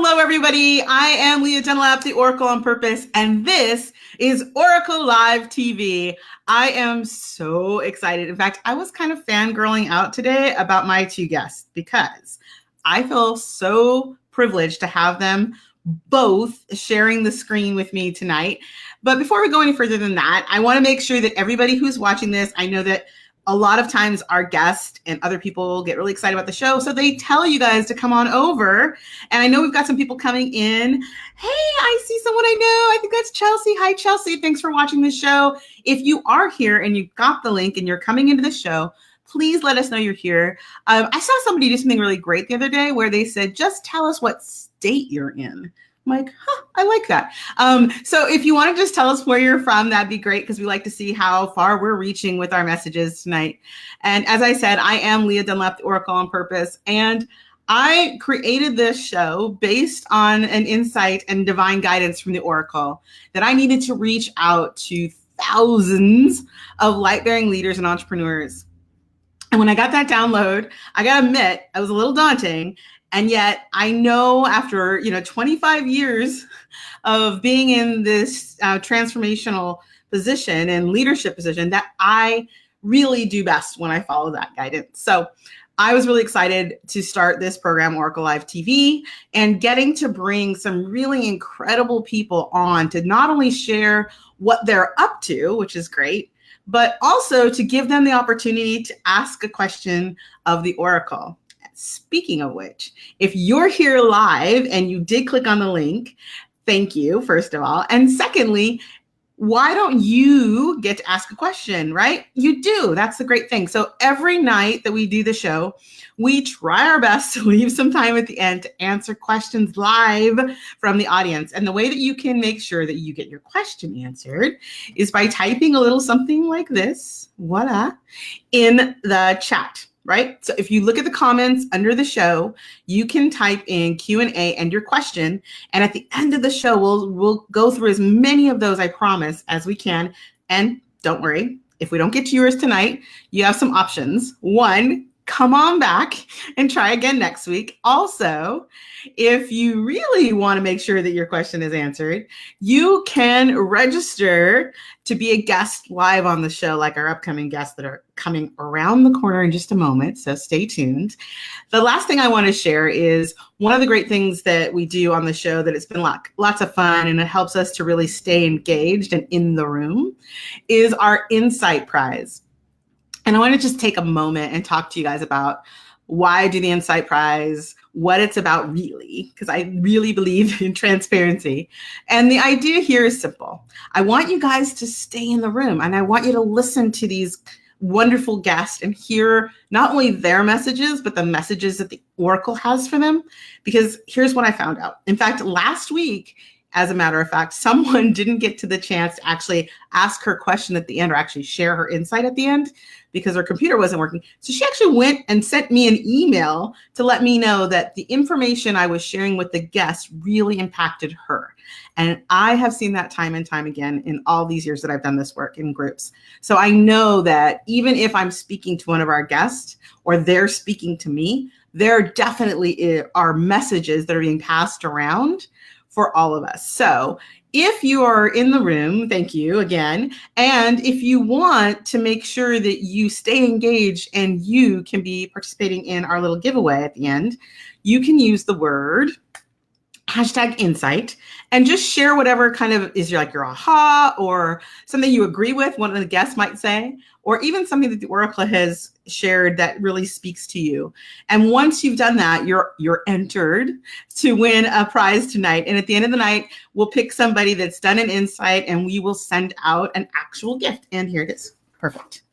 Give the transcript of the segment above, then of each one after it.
Hello, everybody. I am Leah Dunlap, the Oracle on Purpose, and this is Oracle Live TV. I am so excited. In fact, I was kind of fangirling out today about my two guests because I feel so privileged to have them both sharing the screen with me tonight. But before we go any further than that, I want to make sure that everybody who's watching this, I know that a lot of times our guests and other people get really excited about the show, so they tell you guys to come on over. And I know we've got some people coming in. Hey, I see someone I know. I think that's Chelsea. Hi, Chelsea. Thanks for watching the show. If you are here and you've got the link and you're coming into the show, please let us know you're here. I saw somebody do something really great the other day where they said, just tell us what state you're in. I'm like, I like that. So if you want to just tell us where you're from, that'd be great because we like to see how far we're reaching with our messages tonight. And as I said, I am Leah Dunlap, the Oracle on Purpose, and I created this show based on an insight and divine guidance from the Oracle that I needed to reach out to thousands of light-bearing leaders and entrepreneurs. And when I got that download, I got to admit, it was a little daunting. And yet I know after, 25 years of being in this transformational position and leadership position that I really do best when I follow that guidance. So I was really excited to start this program, Oracle Live TV, and getting to bring some really incredible people on to not only share what they're up to, which is great, but also to give them the opportunity to ask a question of the Oracle. Speaking of which, if you're here live and you did click on the link, thank you, first of all. And secondly, why don't you get to ask a question, right? You do. That's the great thing. So every night that we do the show, we try our best to leave some time at the end to answer questions live from the audience. And the way that you can make sure that you get your question answered is by typing a little something like this, voila, in the chat. Right? So if you look at the comments under the show, you can type in Q&A and your question. And at the end of the show, we'll go through as many of those, I promise, as we can. And don't worry, if we don't get to yours tonight, you have some options. One, come on back and try again next week. Also, if you really want to make sure that your question is answered, you can register to be a guest live on the show, like our upcoming guests that are coming around the corner in just a moment. So stay tuned. The last thing I want to share is one of the great things that we do on the show that it's been lots of fun and it helps us to really stay engaged and in the room is our Insight Prize. And I want to just take a moment and talk to you guys about why I do the Insight Prize, what it's about really, because I really believe in transparency. And the idea here is simple. I want you guys to stay in the room and I want you to listen to these wonderful guests and hear not only their messages, but the messages that the Oracle has for them. Because here's what I found out. In fact, last week, as a matter of fact, someone didn't get to the chance to actually ask her question at the end or actually share her insight at the end because her computer wasn't working. So she actually went and sent me an email to let me know that the information I was sharing with the guest really impacted her. And I have seen that time and time again in all these years that I've done this work in groups. So I know that even if I'm speaking to one of our guests or they're speaking to me, there definitely are messages that are being passed around for all of us. So if you are in the room, thank you again. And if you want to make sure that you stay engaged and you can be participating in our little giveaway at the end, you can use the word #insight and just share whatever kind of is your aha or something you agree with, one of the guests might say, or even something that the Oracle has shared that really speaks to you. And once you've done that, you're entered to win a prize tonight. And at the end of the night, we'll pick somebody that's done an insight and we will send out an actual gift. And here it is. Perfect.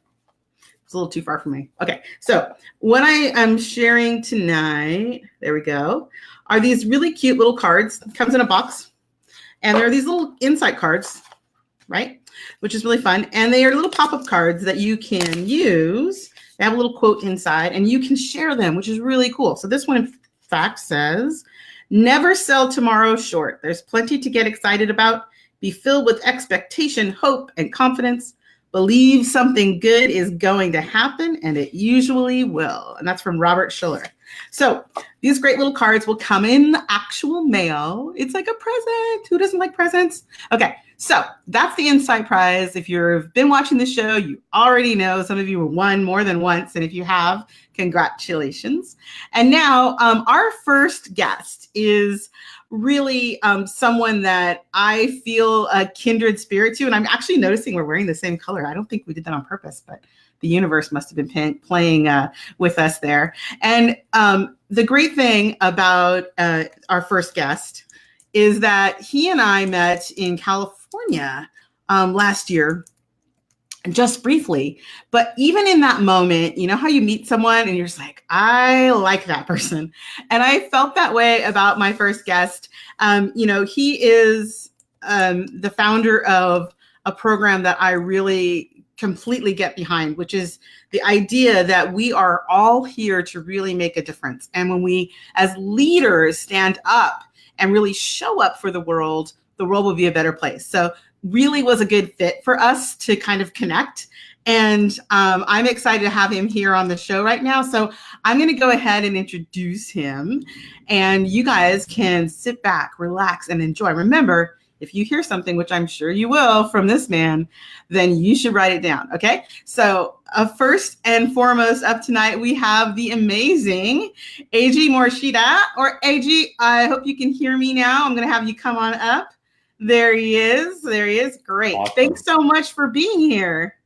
It's a little too far for me. Okay, so what I am sharing tonight, there we go, are these really cute little cards. It comes in a box. And there are these little insight cards, right? Which is really fun. And they are little pop-up cards that you can use. They have a little quote inside and you can share them, which is really cool. So this one, in fact, says, never sell tomorrow short. There's plenty to get excited about. Be filled with expectation, hope, and confidence. Believe something good is going to happen, and it usually will. And that's from Robert Schuller. So these great little cards will come in the actual mail. It's like a present. Who doesn't like presents? Okay, so that's the inside prize. If you've been watching the show, you already know. Some of you have won more than once, and if you have, congratulations. And now our first guest is really someone that I feel a kindred spirit to. And I'm actually noticing we're wearing the same color. I don't think we did that on purpose, but the universe must have been playing with us there. And the great thing about our first guest is that he and I met in California last year, just briefly. But even in that moment, you know how you meet someone and you're just like, I like that person. And I felt that way about my first guest. He is the founder of a program that I really completely get behind, which is the idea that we are all here to really make a difference. And when we, as leaders, stand up and really show up for the world will be a better place. So really was a good fit for us to kind of connect. And I'm excited to have him here on the show right now. So I'm going to go ahead and introduce him, and you guys can sit back, relax, and enjoy. Remember, if you hear something, which I'm sure you will from this man, then you should write it down. Okay. So first and foremost up tonight, we have the amazing AG Morishita, or AG. I hope you can hear me now. I'm going to have you come on up. There he is. There he is. Great. Awesome. Thanks so much for being here.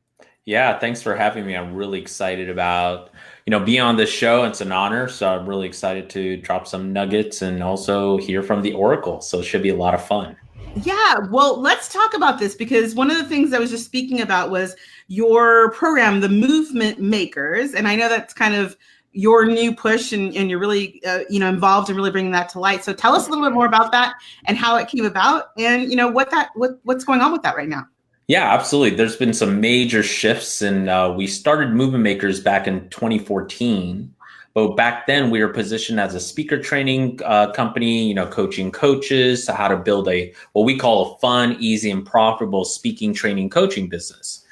Yeah, thanks for having me. I'm really excited about, being on this show. It's an honor. So I'm really excited to drop some nuggets and also hear from the Oracle. So it should be a lot of fun. Yeah, well, let's talk about this, because one of the things I was just speaking about was your program, the Movement Makers. And I know that's kind of your new push, and you're really, involved in really bringing that to light. So tell us a little bit more about that and how it came about, and, what's going on with that right now. Yeah, absolutely. There's been some major shifts, and we started Movement Makers back in 2014. But back then, we were positioned as a speaker training company, coaching coaches to how to build what we call a fun, easy, and profitable speaking, training, coaching business.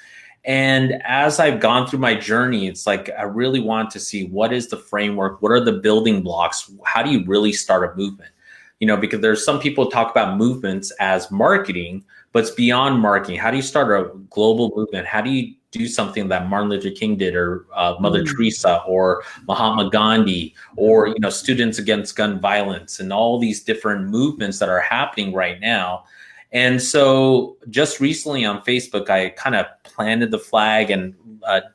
And as I've gone through my journey, it's like I really want to see what is the framework, what are the building blocks, how do you really start a movement? Because there's some people talk about movements as marketing, but it's beyond marketing. How do you start a global movement? How do you do something that Martin Luther King did, or Mother Teresa, or Mahatma Gandhi, or Students Against Gun Violence, and all these different movements that are happening right now? And so just recently on Facebook, I kind of planted the flag and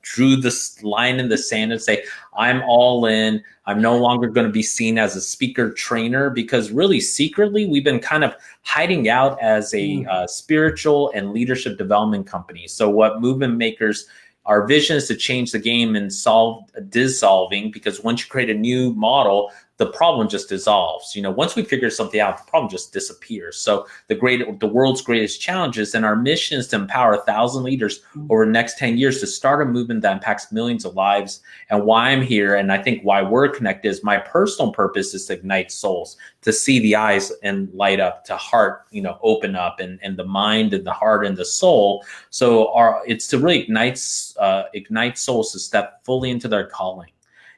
drew this line in the sand and say, I'm all in. I'm no longer going to be seen as a speaker trainer, because really secretly we've been kind of hiding out as a spiritual and leadership development company. So what Movement Makers, our vision is to change the game and solve dissolving, because once you create a new model, the problem just dissolves. Once we figure something out, the problem just disappears. So the world's greatest challenges, and our mission is to empower 1,000 leaders over the next 10 years to start a movement that impacts millions of lives. And why I'm here, and I think why we're connected, is my personal purpose is to ignite souls, to see the eyes and light up, to heart, open up, and the mind and the heart and the soul. So it's to really ignite souls to step fully into their calling.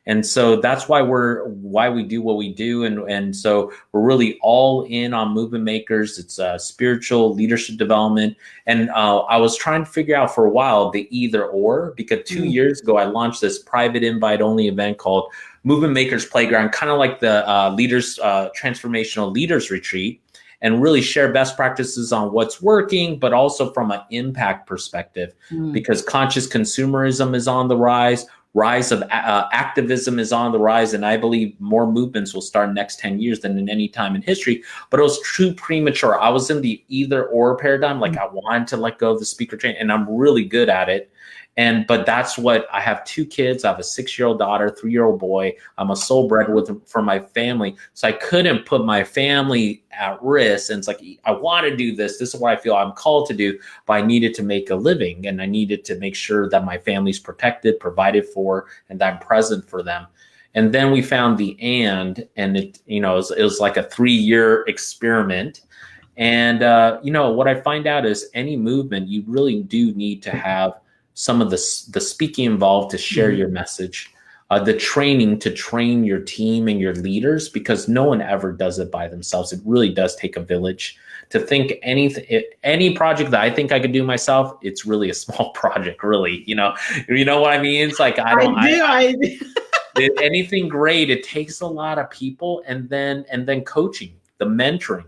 And so that's why we do what we do. And so we're really all in on Movement Makers. It's spiritual leadership development. And I was trying to figure out for a while the either or, because 2 years ago, I launched this private invite only event called Movement Makers Playground, kind of like the Transformational Leaders Retreat, and really share best practices on what's working, but also from an impact perspective, because conscious consumerism is on the rise of activism is on the rise, and I believe more movements will start next 10 years than in any time in history. But it was too premature. I was in the either or paradigm. Like, I wanted to let go of the speaker training, and I'm really good at it. But that's what I have. 2 kids. I have a 6-year-old daughter, 3-year-old boy. I'm a sole breadwinner for my family. So I couldn't put my family at risk. And it's like, I want to do this. This is what I feel I'm called to do, but I needed to make a living, and I needed to make sure that my family's protected, provided for, and that I'm present for them. And then we found the and it, it was like a 3-year experiment. And, what I find out is any movement, you really do need to have some of the speaking involved to share your message. the training to train your team and your leaders, because no one ever does it by themselves. It really does take a village to think any project that I think I could do myself. It's really a small project, really. You know what I mean? It's like I do. I do. anything great, it takes a lot of people, and then coaching, the mentoring.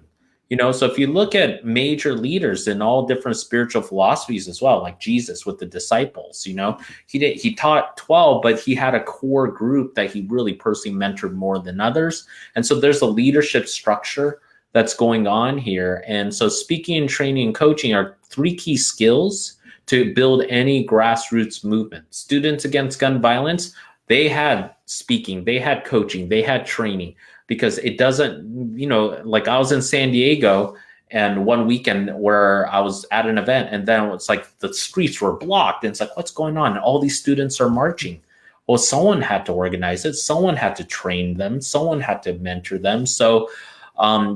So if you look at major leaders in all different spiritual philosophies as well, like Jesus with the disciples, he taught 12, but he had a core group that he really personally mentored more than others. And so there's a leadership structure that's going on here. And so speaking and training and coaching are three key skills to build any grassroots movement. Students Against Gun Violence, they had speaking, they had coaching, they had training, because it doesn't, like I was in San Diego and one weekend where I was at an event, and then it's like the streets were blocked, and it's like, what's going on? And all these students are marching. Well, someone had to organize it. Someone had to train them. Someone had to mentor them. So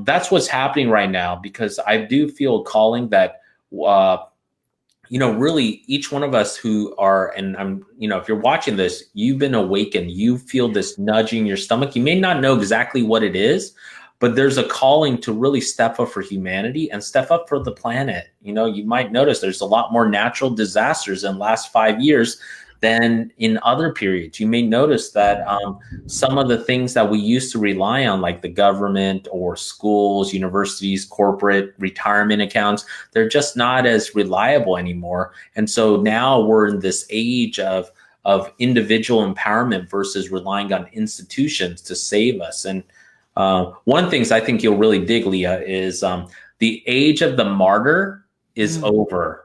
that's what's happening right now, because I do feel a calling that, really each one of us who are, and if you're watching this, you've been awakened, you feel this nudging in your stomach. You may not know exactly what it is, but there's a calling to really step up for humanity and step up for the planet. You might notice there's a lot more natural disasters in the last 5 years than in other periods. You may notice that some of the things that we used to rely on, like the government or schools, universities, corporate retirement accounts, they're just not as reliable anymore. And so now we're in this age of individual empowerment versus relying on institutions to save us. And one of the things I think you'll really dig, Leah, is the age of the martyr is over.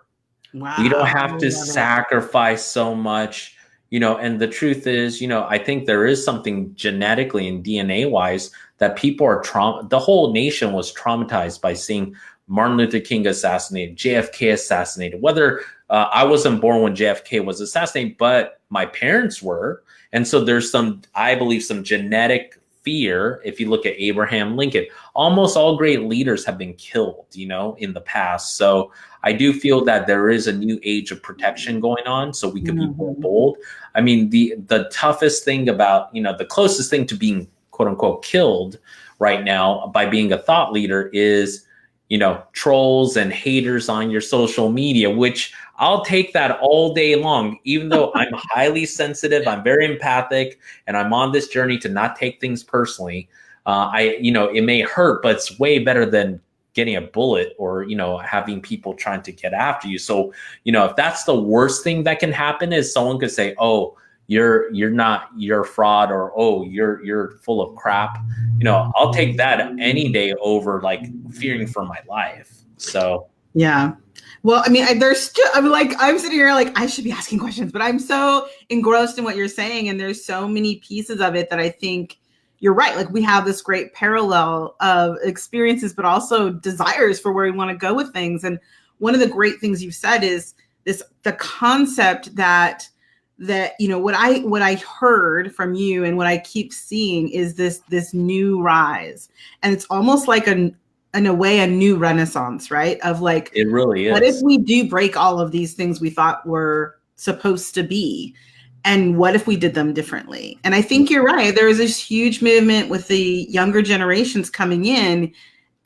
Wow. We don't have to sacrifice so much, and the truth is, I think there is something genetically and DNA wise that people are the whole nation was traumatized by seeing Martin Luther King assassinated, JFK assassinated, whether I wasn't born when JFK was assassinated, but my parents were. And so there's I believe some genetic fear. If you look at Abraham Lincoln, almost all great leaders have been killed, in the past. So I do feel that there is a new age of protection going on, so we can be more bold. I mean, the toughest thing about, the closest thing to being quote unquote killed right now by being a thought leader is, trolls and haters on your social media, which I'll take that all day long, even though I'm highly sensitive, I'm very empathic, and I'm on this journey to not take things personally. It may hurt, but it's way better than getting a bullet or, having people trying to get after you. So, if that's the worst thing that can happen, is someone could say, oh, you're a fraud, or, oh, you're full of crap. I'll take that any day over like fearing for my life. So, yeah. Well, I mean, I'm sitting here like I should be asking questions, but I'm so engrossed in what you're saying. And there's so many pieces of it that I think you're right. Like we have this great parallel of experiences, but also desires for where we want to go with things. And one of the great things you've said is the concept that what I heard from you and what I keep seeing is this new rise. And it's almost like in a way, a new renaissance, right? Of like, it really is. What if we do break all of these things we thought were supposed to be? And what if we did them differently? And I think you're right. There is this huge movement with the younger generations coming in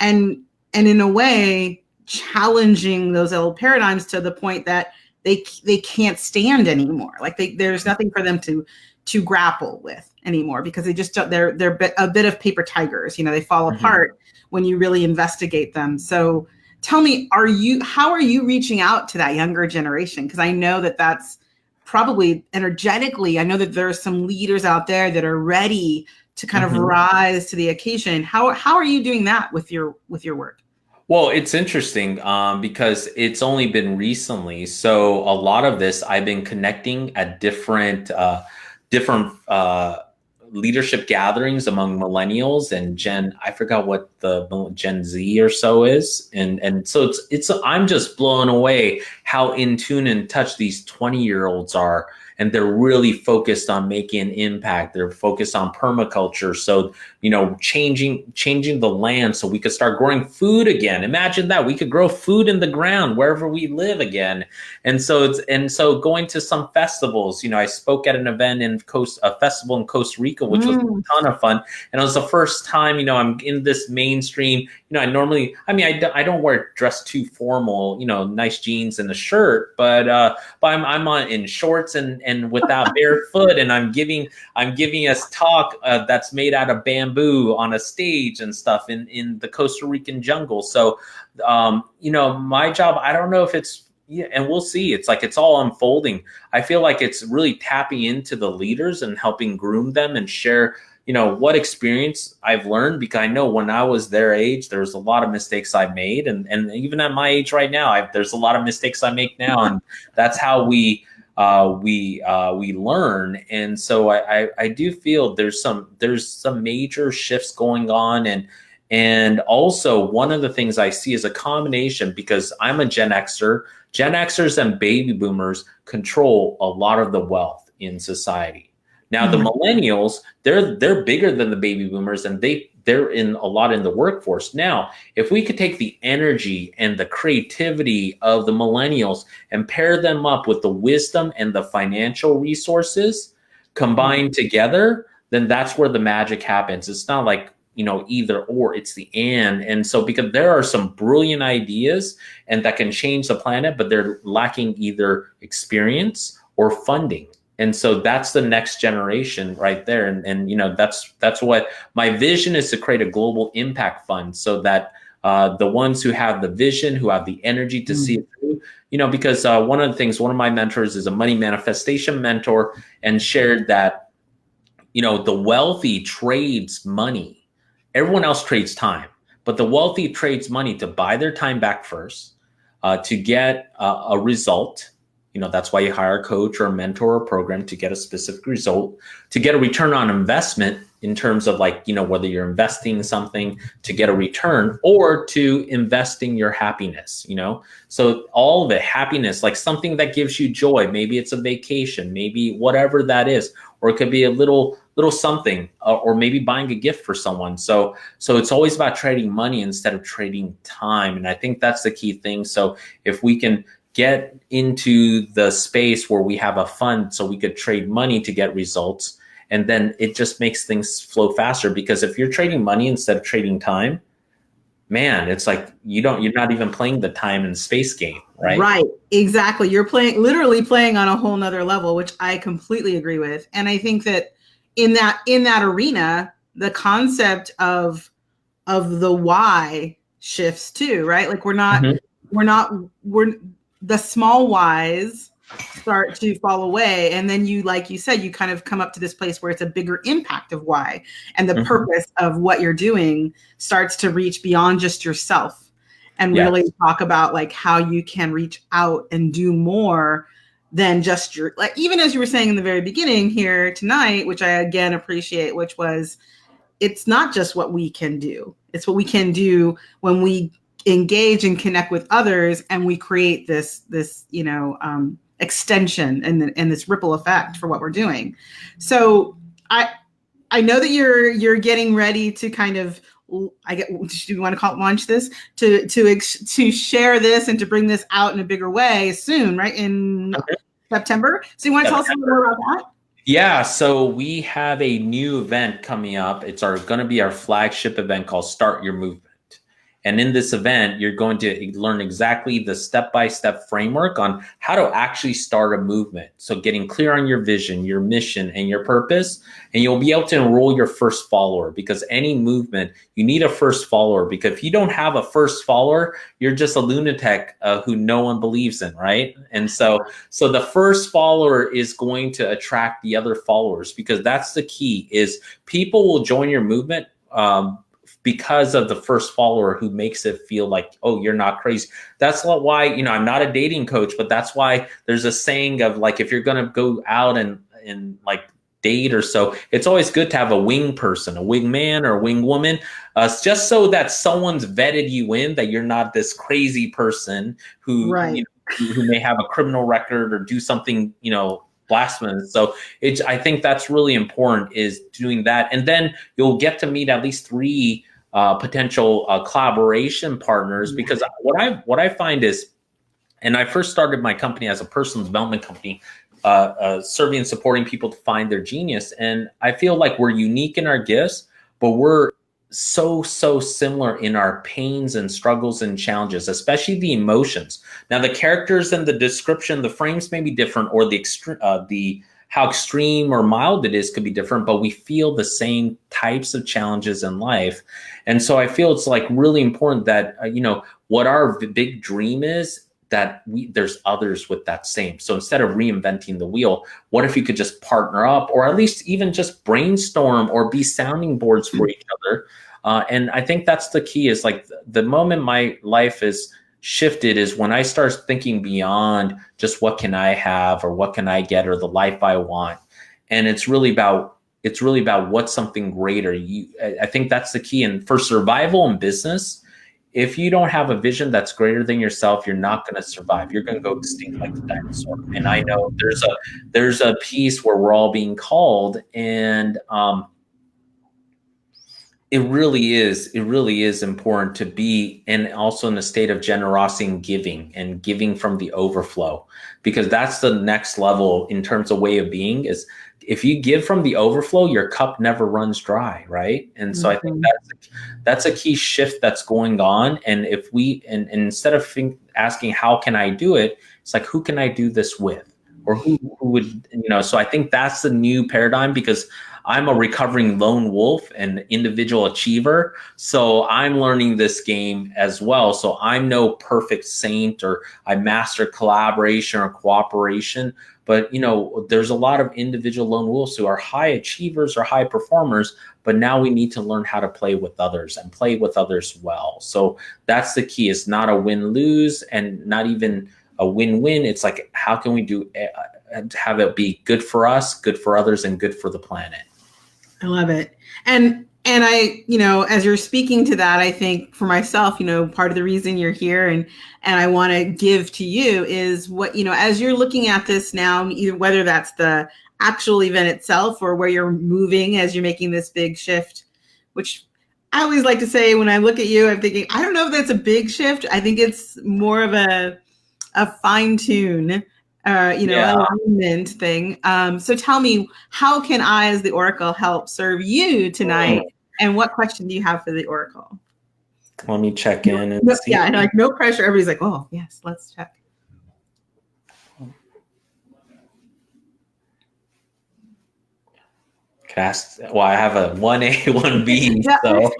and in a way challenging those old paradigms to the point that they can't stand anymore. Like there's nothing for them to grapple with anymore, because they're a bit of paper tigers. They fall apart when you really investigate them. So tell me, how are you reaching out to that younger generation? Because I know that that's probably energetically, I know that there are some leaders out there that are ready to kind of rise to the occasion. How are you doing that with your work? Well, it's interesting because it's only been recently. So a lot of this, I've been connecting at different leadership gatherings among millennials and I forgot what the Gen Z or so is. And so I'm just blown away how in tune and touch these 20-year-olds are and they're really focused on making an impact. They're focused on permaculture. So, changing the land so we could start growing food again. Imagine that we could grow food in the ground wherever we live again. And so going to some festivals, I spoke at an event a festival in Costa Rica, which was a ton of fun. And it was the first time, I'm in this mainstream, I normally, I don't dress too formal, nice jeans and a shirt, but I'm on in shorts and without barefoot, and I'm giving us talk that's made out of bamboo on a stage and stuff in the Costa Rican jungle. So, my job, I don't know if it's, yeah, and we'll see. It's like it's all unfolding. I feel like it's really tapping into the leaders and helping groom them and share, what experience I've learned, because I know when I was their age, there was a lot of mistakes I made, and even at my age right now, there's a lot of mistakes I make now, and that's how we learn. And so I do feel there's some major shifts going on, and also one of the things I see is a combination, because I'm a Gen Xer. Gen Xers and baby boomers control a lot of the wealth in society. Now, the millennials, they're bigger than the baby boomers, and they're in a lot in the workforce. Now, if we could take the energy and the creativity of the millennials and pair them up with the wisdom and the financial resources combined together, then that's where the magic happens. It's not like, either or, it's the and so, because there are some brilliant ideas and that can change the planet, but they're lacking either experience or funding. And so that's the next generation right there. And that's what my vision is, to create a global impact fund, so that the ones who have the vision, who have the energy to see it through, because one of my mentors is a money manifestation mentor, and shared that, the wealthy trades money. Everyone else trades time, but the wealthy trades money to buy their time back first, to get a result. That's why you hire a coach or a mentor or a program, to get a specific result, to get a return on investment, in terms of whether you're investing something to get a return, or to invest in your happiness, So all the happiness, like something that gives you joy, maybe it's a vacation, maybe whatever that is, or it could be a little something, or maybe buying a gift for someone. So it's always about trading money instead of trading time. And I think that's the key thing. So if we can get into the space where we have a fund, so we could trade money to get results, and then it just makes things flow faster. Because if you're trading money instead of trading time, man, it's like you're not even playing the time and space game, right? Right, exactly. You're literally playing on a whole nother level, which I completely agree with. And I think that in that arena, the concept of the why shifts too, right? Like we're the small whys start to fall away, and then like you said, you kind of come up to this place where it's a bigger impact of why, and the purpose of what you're doing starts to reach beyond just yourself, and really talk about like how you can reach out and do more than just like, even as you were saying in the very beginning here tonight, which I again appreciate, which was, it's not just what we can do, it's what we can do when we engage and connect with others, and we create this extension and this ripple effect for what we're doing. So I know that you're getting ready to kind of, do you want to call it launch this, to share this and to bring this out in a bigger way soon, right? In September. So you want to tell us a little more about that? Yeah, so we have a new event coming up. It's going to be our flagship event called Start Your Movement. And in this event, you're going to learn exactly the step-by-step framework on how to actually start a movement. So getting clear on your vision, your mission, and your purpose, and you'll be able to enroll your first follower, because any movement, you need a first follower, because if you don't have a first follower, you're just a lunatic who no one believes in, right? And so the first follower is going to attract the other followers, because that's the key, is people will join your movement because of the first follower who makes it feel like, oh, you're not crazy. That's why, I'm not a dating coach, but that's why there's a saying of like, if you're going to go out and like date or so, it's always good to have a wing person, a wing man or a wing woman, just so that someone's vetted you in, that you're not this crazy person who, right, who may have a criminal record or do something, blasphemous. So I think that's really important, is doing that. And then you'll get to meet at least three potential collaboration partners, because what I find is, and I first started my company as a personal development company, serving and supporting people to find their genius. And I feel like we're unique in our gifts, but we're so similar in our pains and struggles and challenges, especially the emotions. Now, the characters and the description, the frames may be different, or the how extreme or mild it is could be different, but we feel the same types of challenges in life. And so I feel it's like really important that what our big dream is, that there's others with that same. So instead of reinventing the wheel, what if you could just partner up, or at least even just brainstorm or be sounding boards for each other? And I think that's the key, is like the moment my life is shifted is when I start thinking beyond just what can I have or what can I get or the life I want. And it's really about what's something greater. I think that's the key. And for survival in business, if you don't have a vision that's greater than yourself, you're not going to survive. You're going to go extinct like the dinosaur. And I know there's a piece where we're all being called, and it really is important to be, and also in a state of generosity and giving from the overflow, because that's the next level in terms of way of being. Is if you give from the overflow, your cup never runs dry, right? And so I think that's a key shift that's going on. And if and instead of asking how can I do it, it's like, who can I do this with, or who would, so I think that's the new paradigm, because I'm a recovering lone wolf and individual achiever. So I'm learning this game as well. So I'm no perfect saint, or I master collaboration or cooperation. But, there's a lot of individual lone wolves who are high achievers or high performers, but now we need to learn how to play with others and play with others well. So that's the key. It's not a win-lose and not even a win-win. It's like, how can we have it be good for us, good for others, and good for the planet? I love it. And I, as you're speaking to that, I think for myself, part of the reason you're here and I want to give to you is what, as you're looking at this now, either whether that's the actual event itself or where you're moving as you're making this big shift, which I always like to say when I look at you, I'm thinking, I don't know if that's a big shift. I think it's more of a fine tune, alignment thing. So tell me, how can I, as the Oracle, help serve you tonight? And what question do you have for the Oracle? Let me check in and see. Yeah, and like no pressure. Everybody's like, oh, yes, let's check. Well, I have a 1A, 1B. Yeah, so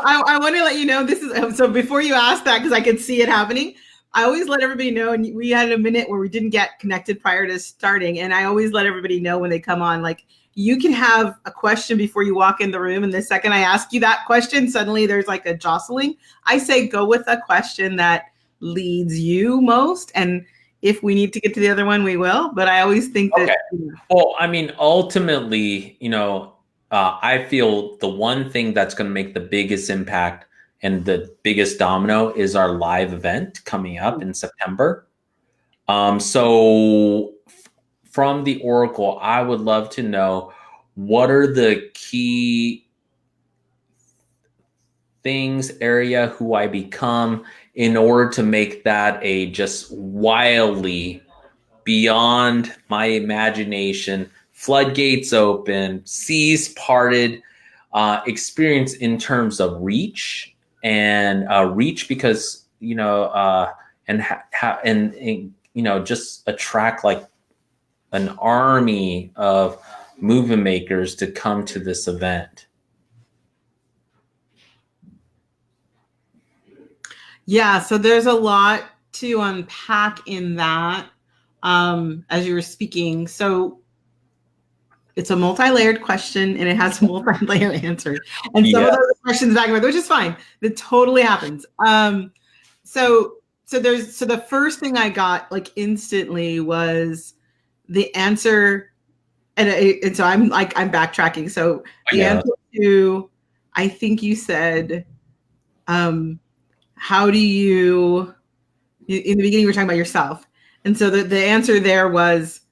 I want to let you know this is so before you ask that, because I could see it happening. I always let everybody know, and we had a minute where we didn't get connected prior to starting, and I always let everybody know when they come on, like, you can have a question before you walk in the room, and the second I ask you that question, suddenly there's like a jostling. I say go with a question that leads you most, and if we need to get to the other one, we will. But I always think that. Okay. Well, I mean, ultimately, I feel the one thing that's going to make the biggest impact and the biggest domino is our live event coming up in September. So from the Oracle, I would love to know, what are the key things, area, who I become, in order to make that a just wildly beyond my imagination, floodgates open, seas parted experience in terms of reach, and because just attract like an army of movement makers to come to this event. Yeah, so there's a lot to unpack in that as you were speaking. So it's a multi-layered question, and it has a multi-layered answer. And some of those questions back and forth, which is fine. That totally happens. So the first thing I got like instantly was the answer, and so I'm backtracking. So the answer to, I think you said, how do you, in the beginning, you were talking about yourself. And so the answer there was,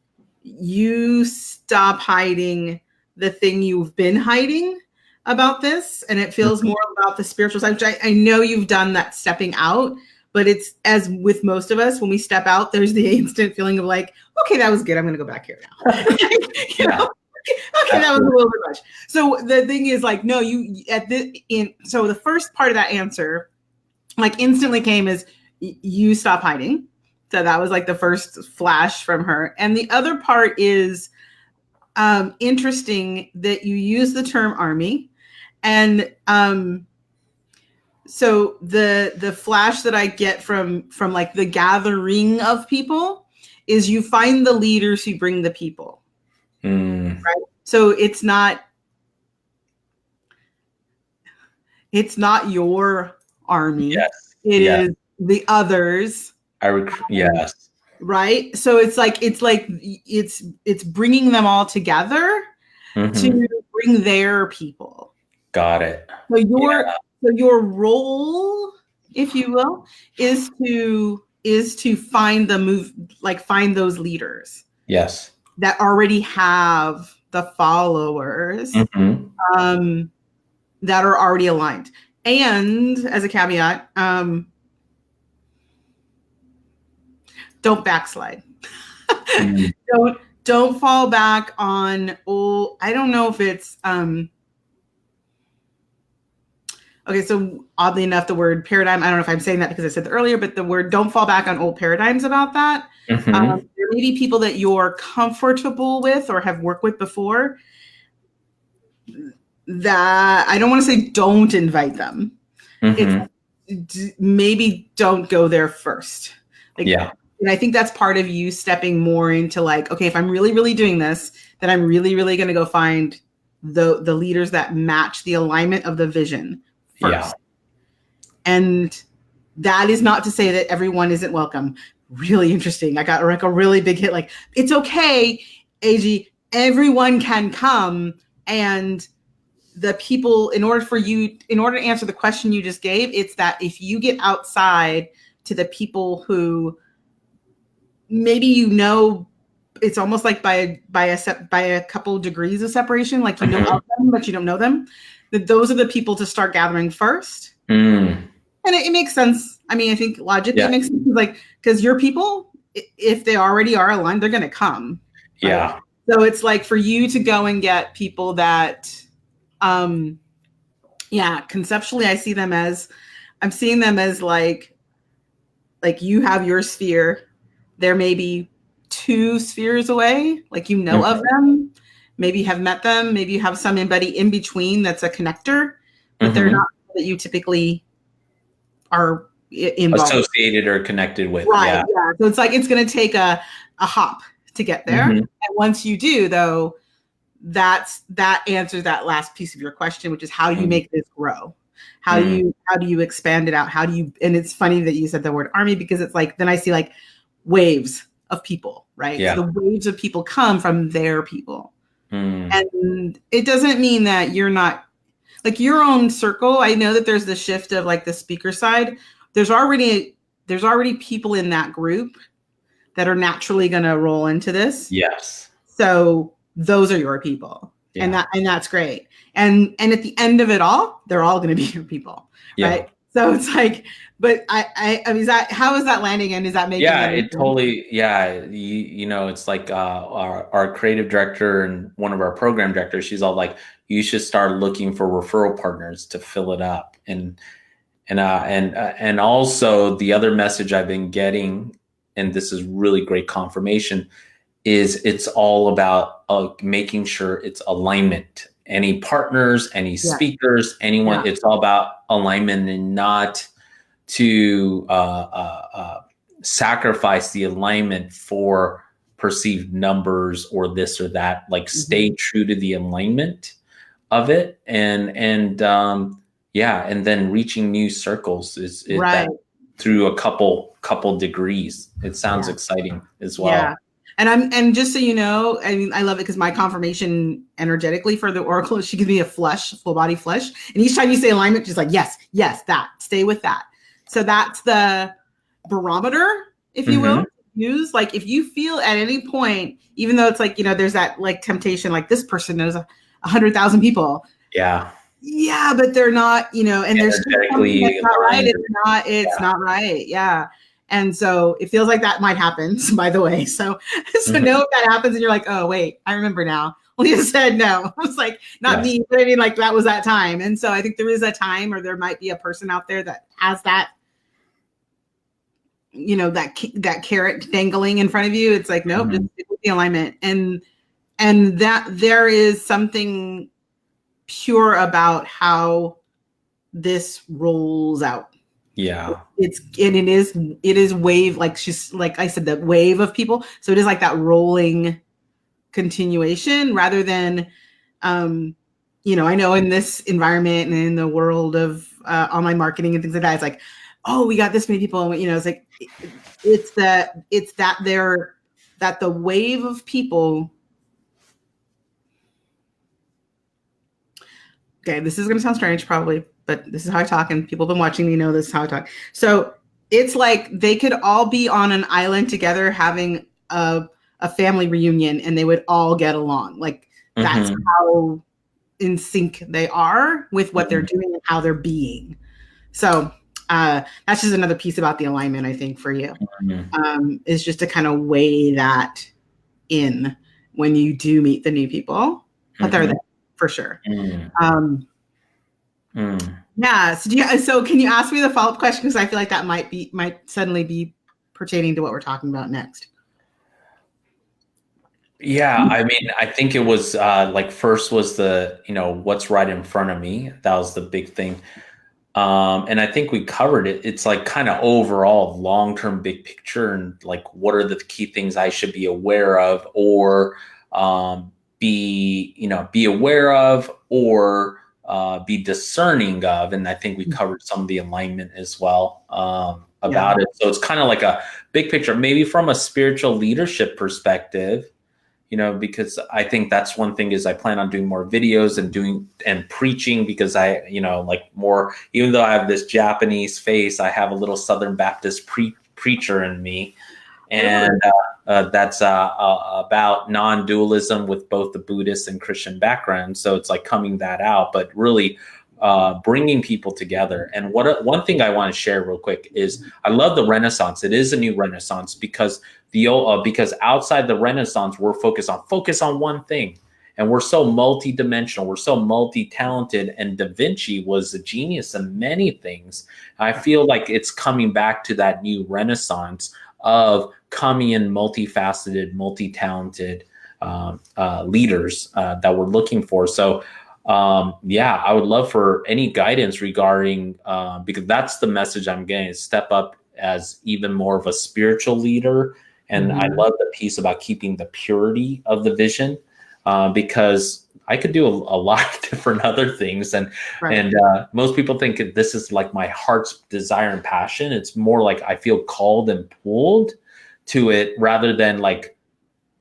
you stop hiding the thing you've been hiding about this, and it feels more about the spiritual side, which I know you've done that stepping out, but it's as with most of us, when we step out, there's the instant feeling of like, okay, that was good. I'm going to go back here now. Okay, that was a little bit much. So the thing is like, no, so the first part of that answer, like instantly came is you stop hiding. So that was like the first flash from her. And the other part is interesting that you use the term army. And so the flash that I get from like the gathering of people is you find the leaders who bring the people. Right? So it's not your army. Yes. It is the others. Yes. Right. So it's bringing them all together to bring their people. Got it. So your role, if you will, is to find find those leaders. Yes. That already have the followers that are already aligned. And as a caveat, don't backslide. Don't fall back on old. I don't know if it's okay. So oddly enough, the word paradigm, I don't know if I'm saying that because I said that earlier, but the word don't fall back on old paradigms about that. There may be people that you're comfortable with or have worked with before that I don't want to say don't invite them. It's, maybe don't go there first. And I think that's part of you stepping more into like, okay, if I'm really, really doing this, then I'm really, really going to go find the leaders that match the alignment of the vision first. Yeah. And that is not to say that everyone isn't welcome. Really interesting. I got like a really big hit. Like, it's okay, AG, everyone can come. And the people, in order to answer the question you just gave, it's that if you get outside to the people who maybe it's almost like by a couple degrees of separation, like you know of them, but you don't know them. That those are the people to start gathering first. And it makes sense. I mean, I think logically it makes sense, like because your people, if they already are aligned, they're going to come. Yeah. Right? So it's like for you to go and get people that, conceptually, I'm seeing them as like you have your sphere. There may be 2 spheres away, like of them, maybe have met them, maybe you have somebody in between that's a connector, but they're not that you typically are involved, associated or connected with. Right. Yeah. So it's like it's going to take a hop to get there, and once you do, though, that answers that last piece of your question, which is how do you make this grow? How do you expand it out? And it's funny that you said the word army, because it's like then I see like waves of people, right? Yeah. So the waves of people come from their people. And it doesn't mean that you're not like your own circle. I know that there's the shift of like the speaker side. There's already people in that group that are naturally going to roll into this. Yes. So those are your people. Yeah. And that's great. And at the end of it all, they're all going to be your people. Yeah. Right. So it's like, but I mean, how is that landing? And is that making? Yeah, it totally. Yeah. You know, it's like our creative director and one of our program directors, she's all like, you should start looking for referral partners to fill it up. And also the other message I've been getting, and this is really great confirmation, is it's all about making sure it's alignment. Any partners, any speakers, anyone, it's all about alignment and not to sacrifice the alignment for perceived numbers or this or that. Like stay true to the alignment of it, and then reaching new circles is right. Through a couple degrees. It sounds exciting as well. Yeah. And just so you know, I mean, I love it because my confirmation energetically for the Oracle, she gives me a flush, full body flush. And each time you say alignment, she's like, yes, that, stay with that. So that's the barometer, if you will, confused, like if you feel at any point, even though it's like, there's that like temptation, like this person knows 100,000 people. Yeah. Yeah, but they're not, and there's something that's Energetically not right. aligned. It's not right. Yeah. And so it feels like that might happen, by the way. So know if that happens and you're like, oh, wait, I remember now. Leah said no. I was like, not me, but I mean, like that was that time. And so I think there is a time, or there might be a person out there that has that, that carrot dangling in front of you. It's like, nope, just stick with the alignment. And that there is something pure about how this rolls out. Yeah. It is wave, like I said, the wave of people. So it is like that rolling continuation rather than, I know in this environment and in the world of online marketing and things like that, it's like, oh, we got this many people. And, it's like, it's that the wave of people. Okay, this is going to sound strange probably, but this is how I talk, and people have been watching me know this is how I talk. So it's like they could all be on an island together having a family reunion, and they would all get along. Like that's how in sync they are with what they're doing and how they're being. So that's just another piece about the alignment, I think, for you, is just to kind of weigh that in when you do meet the new people, but they're there for sure. Yeah. So can you ask me the follow-up question? Because I feel like that might suddenly be pertaining to what we're talking about next. Yeah, I mean, I think it was like first was the, what's right in front of me. That was the big thing. And I think we covered it. It's like kind of overall long-term big picture, and like what are the key things I should be aware of, or be aware of, or be discerning of. And I think we covered some of the alignment as well about it. So it's kind of like a big picture, maybe from a spiritual leadership perspective. Because I think that's one thing is I plan on doing more videos and preaching, because I, like more, even though I have this Japanese face, I have a little Southern Baptist preacher in me. And that's about non-dualism with both the Buddhist and Christian background. So it's like coming that out, but really bringing people together. And one thing I want to share real quick is I love the Renaissance. It is a new Renaissance because because outside the Renaissance, we're focus on one thing. And we're so multi-dimensional, we're so multi-talented, and Da Vinci was a genius in many things. I feel like it's coming back to that new Renaissance of coming in multifaceted, multi-talented leaders that we're looking for. So I would love for any guidance regarding, because that's the message I'm getting, is step up as even more of a spiritual leader. And I love the piece about keeping the purity of the vision, because I could do a lot of different other things. And most people think this is like my heart's desire and passion. It's more like I feel called and pulled to it rather than like,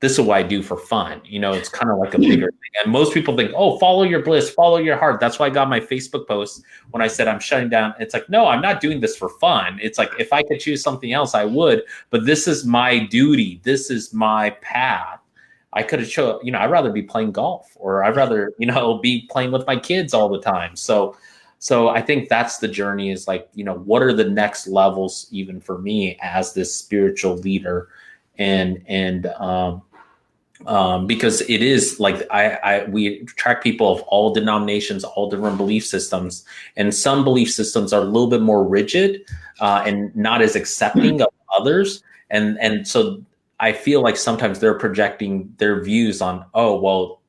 this is what I do for fun. It's kind of like a bigger thing. And most people think, oh, follow your bliss, follow your heart. That's why I got my Facebook post when I said I'm shutting down. It's like, no, I'm not doing this for fun. It's like, if I could choose something else, I would. But this is my duty. This is my path. I could have chosen, I'd rather be playing golf, or I'd rather, be playing with my kids all the time. So I think that's the journey, is like, what are the next levels even for me as this spiritual leader? Because it is like we attract people of all denominations, all different belief systems, and some belief systems are a little bit more rigid and not as accepting of others, and so I feel like sometimes they're projecting their views on, oh, well,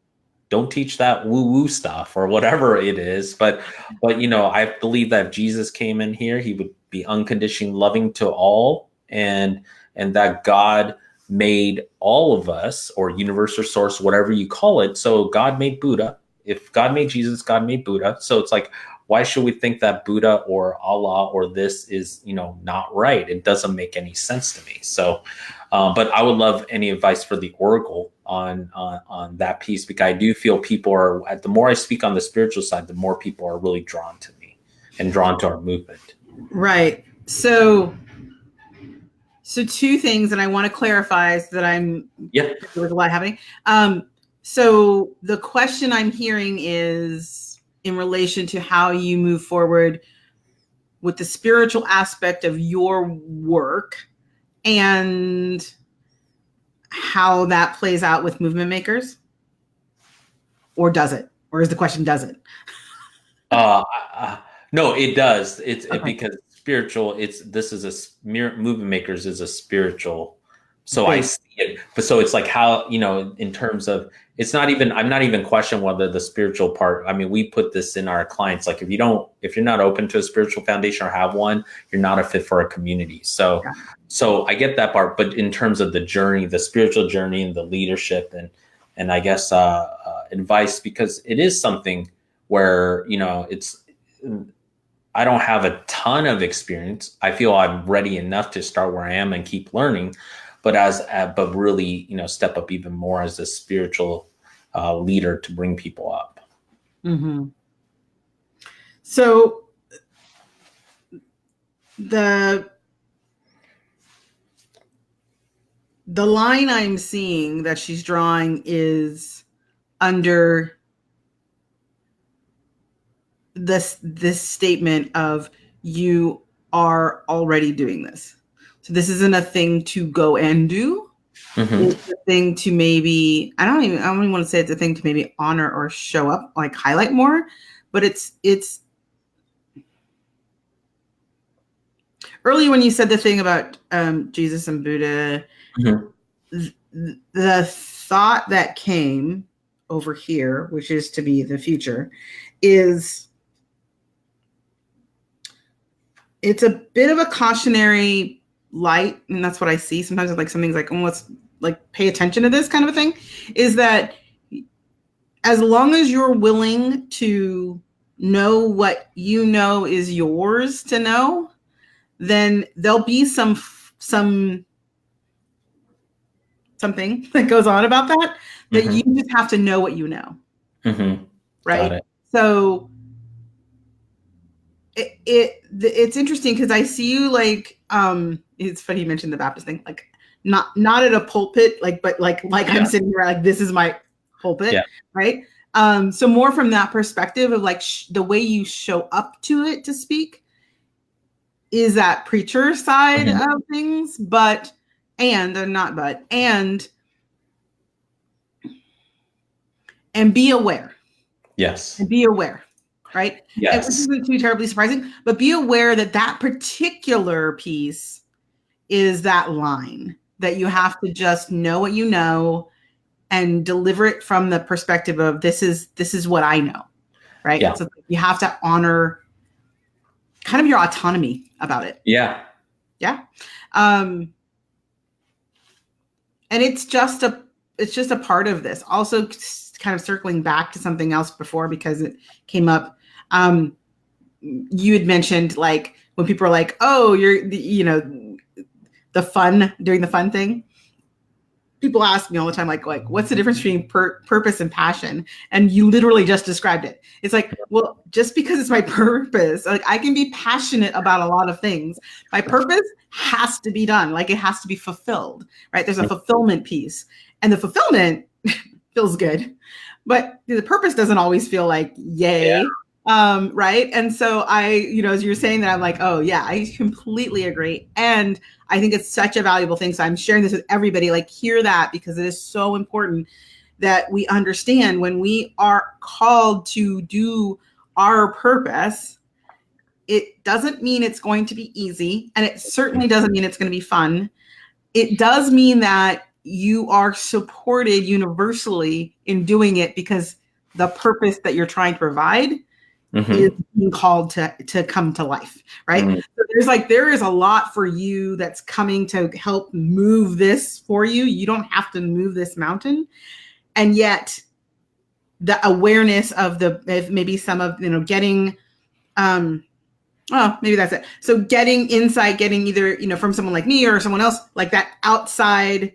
don't teach that woo-woo stuff or whatever it is, but I believe that if Jesus came in here, he would be unconditionally loving to all, and that God made all of us, or universe or source, whatever you call it. So God made Buddha. If God made Jesus, God made Buddha. So it's like, why should we think that Buddha or Allah or this is, not right? It doesn't make any sense to me. So, but I would love any advice for the Oracle on that piece, because I do feel people are, the more I speak on the spiritual side, the more people are really drawn to me and drawn to our movement. Right. So So two things, and I want to clarify so that I'm there's a lot happening. So the question I'm hearing is in relation to how you move forward with the spiritual aspect of your work and how that plays out with movement makers, or does it? Or is the question does it? No, it does. Because spiritual. This is movement makers is a spiritual. So I see it, but so it's like how in terms of I'm not even questioning whether the spiritual part. I mean, we put this in our clients. Like if you're not open to a spiritual foundation or have one, you're not a fit for a community. So I get that part, but in terms of the journey, the spiritual journey and the leadership and I guess advice, because it is something where I don't have a ton of experience. I feel I'm ready enough to start where I am and keep learning, but but really, step up even more as a spiritual leader to bring people up. Mm-hmm. So the line I'm seeing that she's drawing is under this statement of you are already doing this. So this isn't a thing to go and do. Mm-hmm. It's a thing to maybe, I don't even want to say it's a thing to maybe honor or show up, like highlight more, but it's earlier when you said the thing about Jesus and Buddha, mm-hmm. the thought that came over here, which is to be the future, is it's a bit of a cautionary light, and that's what I see. Sometimes it's like something's like, oh, let's like pay attention to this kind of a thing, is that as long as you're willing to know what you know is yours to know, then there'll be something that goes on about that mm-hmm. you just have to know what you know. Mm-hmm. Right? Got it. So it's interesting because I see you like it's funny you mentioned the Baptist thing, like not at a pulpit, like but like yeah. I'm sitting here like this is my pulpit, yeah. Right? So more from that perspective of like the way you show up to it to speak is that preacher side mm-hmm. of things, and be aware. Yes. And be aware. Right? Yes. Which isn't too terribly surprising, but be aware that that particular piece is that line that you have to just know what you know and deliver it from the perspective of this is what I know. Right? Yeah. So you have to honor kind of your autonomy about it. Yeah. Yeah. And it's just a part of this. Also kind of circling back to something else before because it came up. You had mentioned like when people are like, oh, you're doing the fun thing. People ask me all the time, like what's the difference between purpose and passion? And you literally just described it. It's like, well, just because it's my purpose, like I can be passionate about a lot of things. My purpose has to be done. Like it has to be fulfilled, right? There's a fulfillment piece, and the fulfillment feels good, but the purpose doesn't always feel like yay. Yeah. Right. And so as you're saying that, I'm like, oh yeah, I completely agree. And I think it's such a valuable thing. So I'm sharing this with everybody, like hear that, because it is so important that we understand when we are called to do our purpose, it doesn't mean it's going to be easy. And it certainly doesn't mean it's going to be fun. It does mean that you are supported universally in doing it because the purpose that you're trying to provide mm-hmm. is being called to come to life, right? Mm-hmm. So there is a lot for you that's coming to help move this for you. You don't have to move this mountain, and yet the awareness of maybe some of getting, maybe that's it. So getting insight, getting either from someone like me or someone else like that outside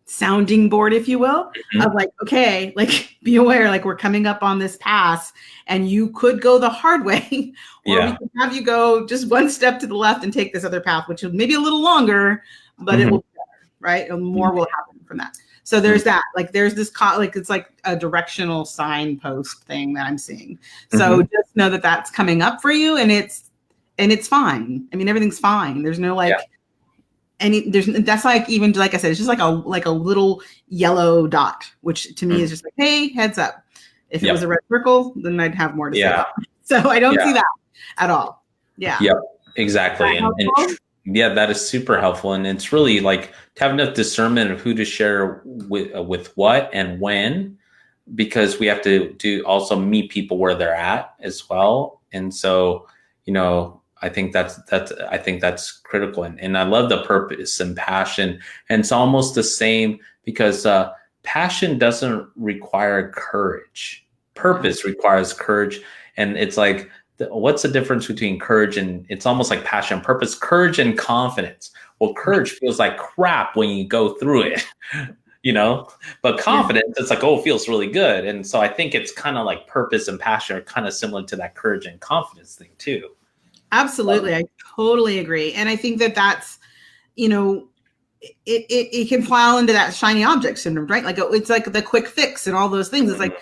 sounding board, if you will, Mhm. of like, okay, like be aware, like we're coming up on this pass and you could go the hard way, or we Yeah. can have you go just one step to the left and take this other path, which is maybe a little longer, but it will Mhm. be better, right? And Mhm. more will happen from that. So there's that, like there's this, like it's like a directional signpost thing that I'm seeing. So Mhm. just know that that's coming up for you, and it's fine. I mean, everything's fine. There's no Yeah. like, that's like, even like I said, it's just like a little yellow dot, which to me Mhm. is just like, hey, heads up. If it was Yep. a red circle, then I'd have more to say Yeah. about it. So I don't Yeah. see that at all. Yeah. Yep. Is that Exactly. And helpful? yeah, that is super helpful. And it's really like to have enough discernment of who to share with what and when, because we have to also meet people where they're at as well. And so, I think that's critical. And I love the purpose and passion. And it's almost the same because passion doesn't require courage. Purpose requires courage. And it's like, what's the difference between courage and it's almost like passion, purpose, courage and confidence? Well, courage feels like crap when you go through it, but Yeah. confidence, it's like, oh, it feels really good. And so I think it's kind of like purpose and passion are kind of similar to that courage and confidence thing too. Absolutely. I totally agree. And I think that that's, it can fall into that shiny object syndrome, right? Like it's like the quick fix and all those things. It's like,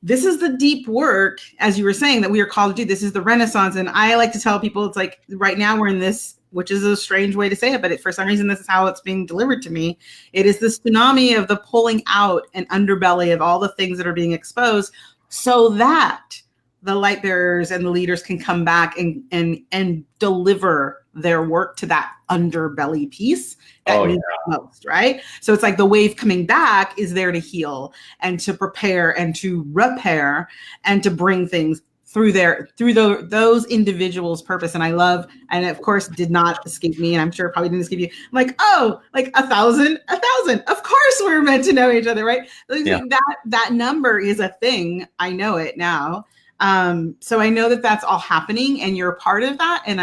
this is the deep work, as you were saying, that we are called to do. This is the Renaissance. And I like to tell people, it's like right now we're in this, which is a strange way to say it, but for some reason, this is how it's being delivered to me. It is this tsunami of the pulling out and underbelly of all the things that are being exposed so that the light bearers and the leaders can come back and deliver their work to that underbelly piece that Oh, needs it most, right? So it's like the wave coming back is there to heal and to prepare and to repair and to bring things through those individuals' purpose. And I love, and of course did not escape me, and I'm sure probably didn't escape you. I'm like, oh, like a thousand. Of course we're meant to know each other, right? yeah. That number is a thing. I know it now. So I know that that's all happening and you're a part of that. And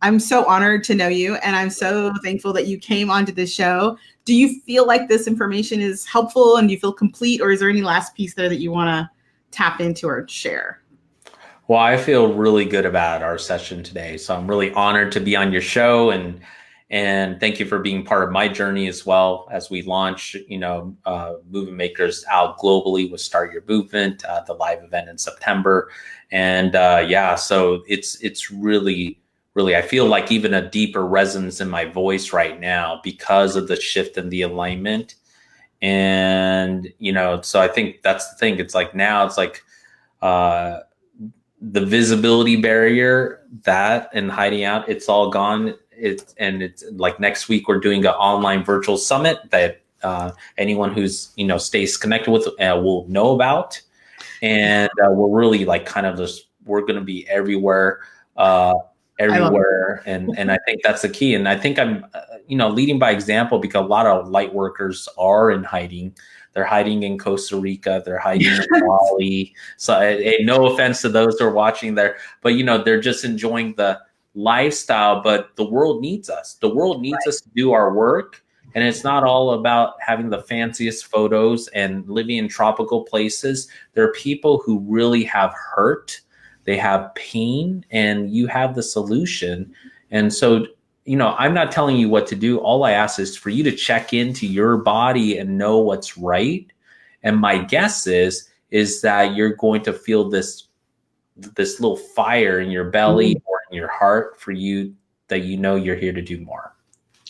I'm so honored to know you. And I'm so thankful that you came onto this show. Do you feel like this information is helpful and do you feel complete, or is there any last piece there that you want to tap into or share? Well, I feel really good about our session today. So I'm really honored to be on your show, and thank you for being part of my journey as well as we launch, Movement Makers out globally with Start Your Movement, the live event in September. And so it's really, really, I feel like even a deeper resonance in my voice right now because of the shift in the alignment. And, so I think that's the thing. It's like now it's like, the visibility barrier that and hiding out, it's all gone. It's like next week we're doing an online virtual summit that anyone who's stays connected with will know about, and we're really like kind of just we're going to be everywhere, and I think that's the key. And I think I'm leading by example because a lot of light workers are in hiding. They're hiding in Costa Rica. They're hiding in Bali. So, no offense to those who are watching there, but they're just enjoying the lifestyle. But the world needs us. The world needs us to do our work, and it's not all about having the fanciest photos and living in tropical places. There are people who really have hurt. They have pain, and you have the solution. And so, I'm not telling you what to do. All I ask is for you to check into your body and know what's right. And my guess is that you're going to feel this little fire in your belly or in your heart for you, that you're here to do more.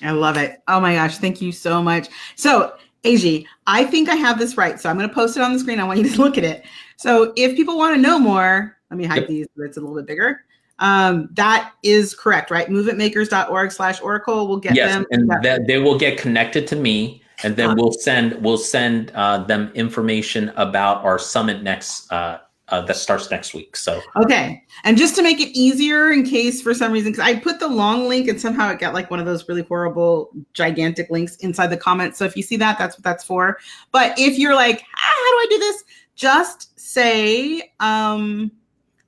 I love it. Oh my gosh. Thank you so much. So AJ, I think I have this right. So I'm going to post it on the screen. I want you to look at it. So if people want to know more, let me hide these so it's a little bit bigger. That is correct, right? movementmakers.org/oracle will get them. And they will get connected to me, and then we'll send them information about our summit next that starts next week. So okay, and just to make it easier, in case for some reason, because I put the long link and somehow it got like one of those really horrible gigantic links inside the comments. So if you see that, that's what that's for. But if you're like, how do I do this? Just say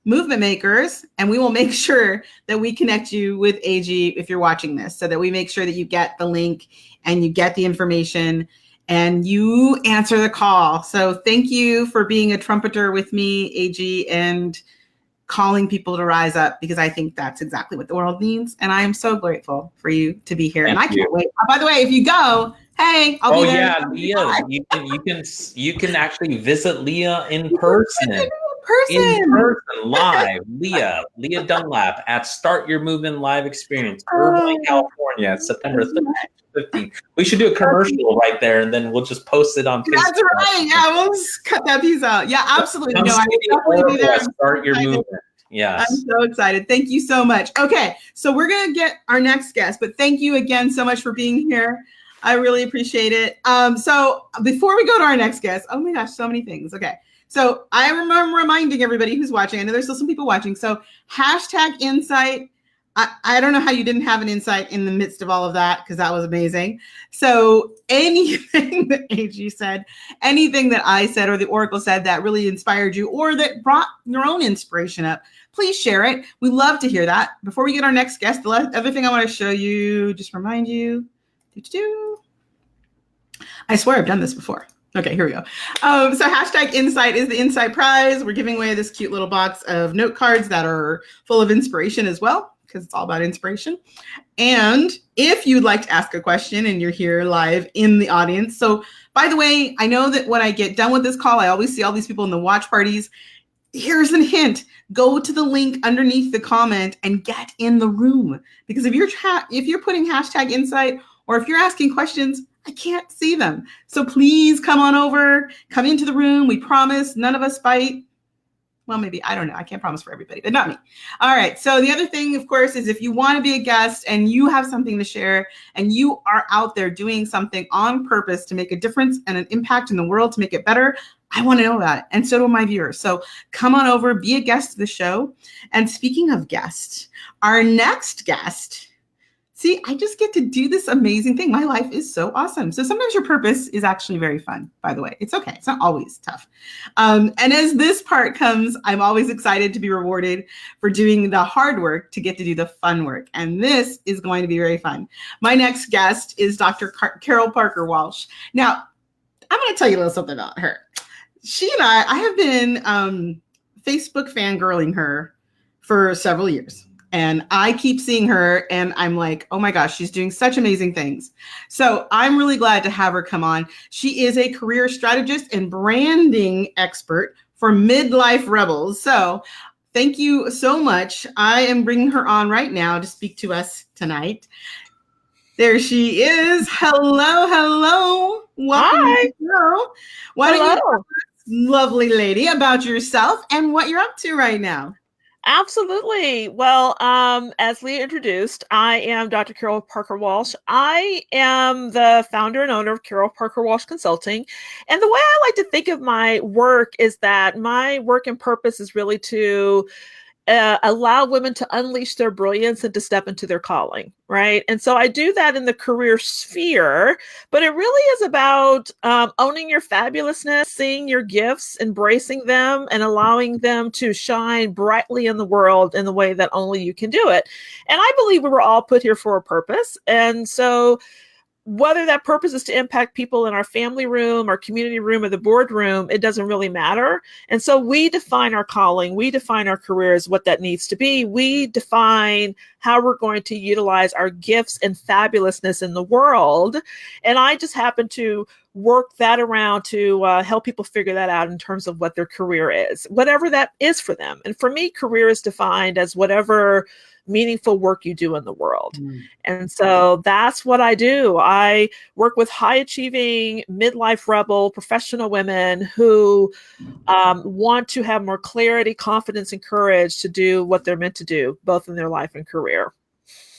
movement makers, and we will make sure that we connect you with AG if you're watching this, so that we make sure that you get the link and you get the information and you answer the call. So thank you for being a trumpeter with me, AG, and calling people to rise up, because I think that's exactly what the world needs. And I am so grateful for you to be here. Thank and I you. can't wait. By the way, if you go, hey, I'll be there. Yeah, Leah, you can actually visit Leah in person. In person, live, Leah Dunlap at Start Your Movement Live Experience, Irvine, California, September 13th to 15th. We should do a commercial right there, and then we'll just post it on Facebook. That's right. Yeah, we'll just cut that piece out. Yeah, absolutely. Come No, I see will definitely be there. Start Your Movement. Yes. I'm so excited. Thank you so much. Okay, so we're going to get our next guest, but thank you again so much for being here. I really appreciate it. So before we go to our next guest, oh my gosh, so many things. Okay. So I remember reminding everybody who's watching, I know there's still some people watching. So hashtag insight. I don't know how you didn't have an insight in the midst of all of that, because that was amazing. So anything that AG said, anything that I said or the Oracle said that really inspired you or that brought your own inspiration up, please share it. We love to hear that. Before we get our next guest, the other thing I want to show you, just remind you, I swear I've done this before. Okay, here we go. So hashtag insight is the insight prize. We're giving away this cute little box of note cards that are full of inspiration as well, because it's all about inspiration. And if you'd like to ask a question and you're here live in the audience. So by the way, I know that when I get done with this call, I always see all these people in the watch parties. Here's a hint. Go to the link underneath the comment and get in the room. Because if you're putting hashtag insight, or if you're asking questions, I can't see them. So please come on over, come into the room. We promise none of us bite. Well, maybe, I don't know. I can't promise for everybody, but not me. All right. So the other thing, of course, is if you want to be a guest and you have something to share and you are out there doing something on purpose to make a difference and an impact in the world to make it better, I want to know that. And so do my viewers. So come on over, be a guest of the show. And speaking of guests, our next guest, see, I just get to do this amazing thing. My life is so awesome. So sometimes your purpose is actually very fun, by the way. It's okay. It's not always tough. And as this part comes, I'm always excited to be rewarded for doing the hard work to get to do the fun work. And this is going to be very fun. My next guest is Dr. Carol Parker Walsh. Now, I'm going to tell you a little something about her. She and I have been Facebook fangirling her for several years. And I keep seeing her and I'm like, oh my gosh, she's doing such amazing things. So I'm really glad to have her come on. She is a career strategist and branding expert for midlife rebels. So thank you so much. I am bringing her on right now to speak to us tonight. There she is. Hello, hello. Welcome. Hi. Why don't you tell us, lovely lady, about yourself and what you're up to right now? Absolutely. Well, as Leah introduced, I am Dr. Carol Parker Walsh. I am the founder and owner of Carol Parker Walsh Consulting. And the way I like to think of my work is that my work and purpose is really to allow women to unleash their brilliance and to step into their calling, right? And so I do that in the career sphere, but it really is about owning your fabulousness, seeing your gifts, embracing them, and allowing them to shine brightly in the world in the way that only you can do it. And I believe we were all put here for a purpose. And so whether that purpose is to impact people in our family room, our community room, or the boardroom, it doesn't really matter. And so we define our calling, we define our careers, what that needs to be. We define how we're going to utilize our gifts and fabulousness in the world. And I just happen to work that around to help people figure that out in terms of what their career is, whatever that is for them. And for me, career is defined as whatever meaningful work you do in the world. And so that's what I do. I work with high achieving midlife rebel professional women who want to have more clarity, confidence, and courage to do what they're meant to do, both in their life and career.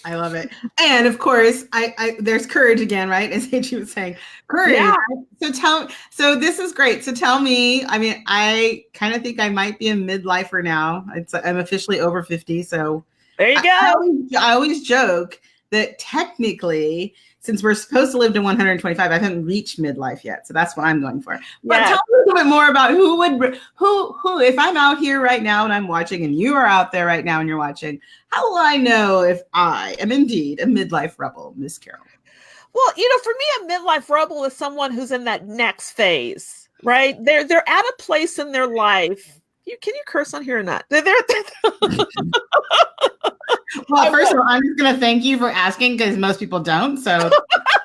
I love it. And of course, I there's courage again, right? As H was saying, courage. Yeah. So this is great. So tell me, I mean, I kind of think I might be a midlifer now. I'm officially over 50. So there you go. I always joke that technically since we're supposed to live to 125, I haven't reached midlife yet. So that's what I'm going for. But Yes. tell me a little bit more about who, if I'm out here right now and I'm watching, and you are out there right now and you're watching, how will I know if I am indeed a midlife rebel, Miss Carol? Well, for me, a midlife rebel is someone who's in that next phase, right? They're at a place in their life. Can you curse on here or not? Well, first of all, I'm just going to thank you for asking, because most people don't. So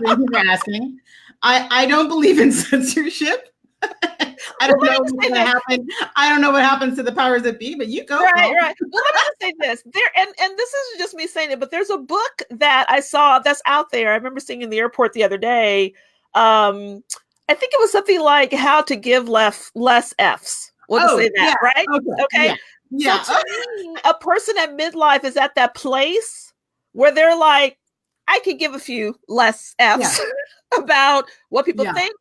thank you for asking. I don't believe in censorship. I don't know what's going to happen. I don't know what happens to the powers that be, but you go. Right. Well, let me just say this. And this isn't just me saying it, but there's a book that I saw that's out there. I remember seeing in the airport the other day. I think it was something like How to Give Less F's. We'll say that, yeah, right? Okay. Yeah. So to me, a person at midlife is at that place where they're like, I could give a few less F's about what people think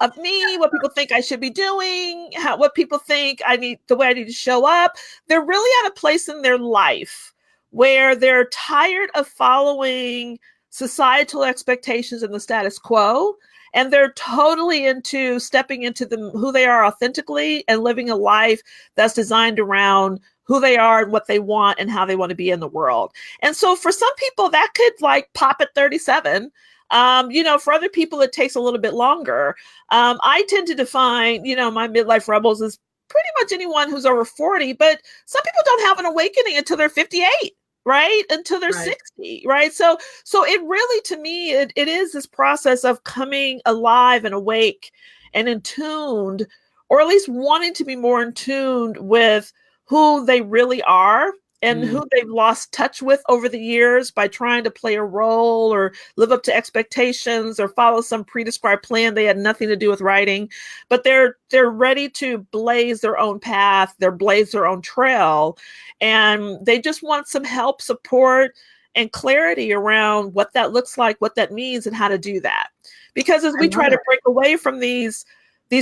of me, what people think I should be doing, what people think the way I need to show up. They're really at a place in their life where they're tired of following societal expectations and the status quo. And they're totally into stepping into who they are authentically and living a life that's designed around who they are and what they want and how they want to be in the world. And so for some people that could pop at 37. For other people, it takes a little bit longer. I tend to define, my midlife rebels as pretty much anyone who's over 40, but some people don't have an awakening until they're 58. Right? Until they're 60, right? So it really, to me, it is this process of coming alive and awake and in tuned, or at least wanting to be more in tuned with who they really are and who they've lost touch with over the years by trying to play a role or live up to expectations or follow some pre-described plan they had nothing to do with writing. But they're ready to blaze their own path, blaze their own trail, and they just want some help, support, and clarity around what that looks like, what that means, and how to do that. Because as we try to break away from these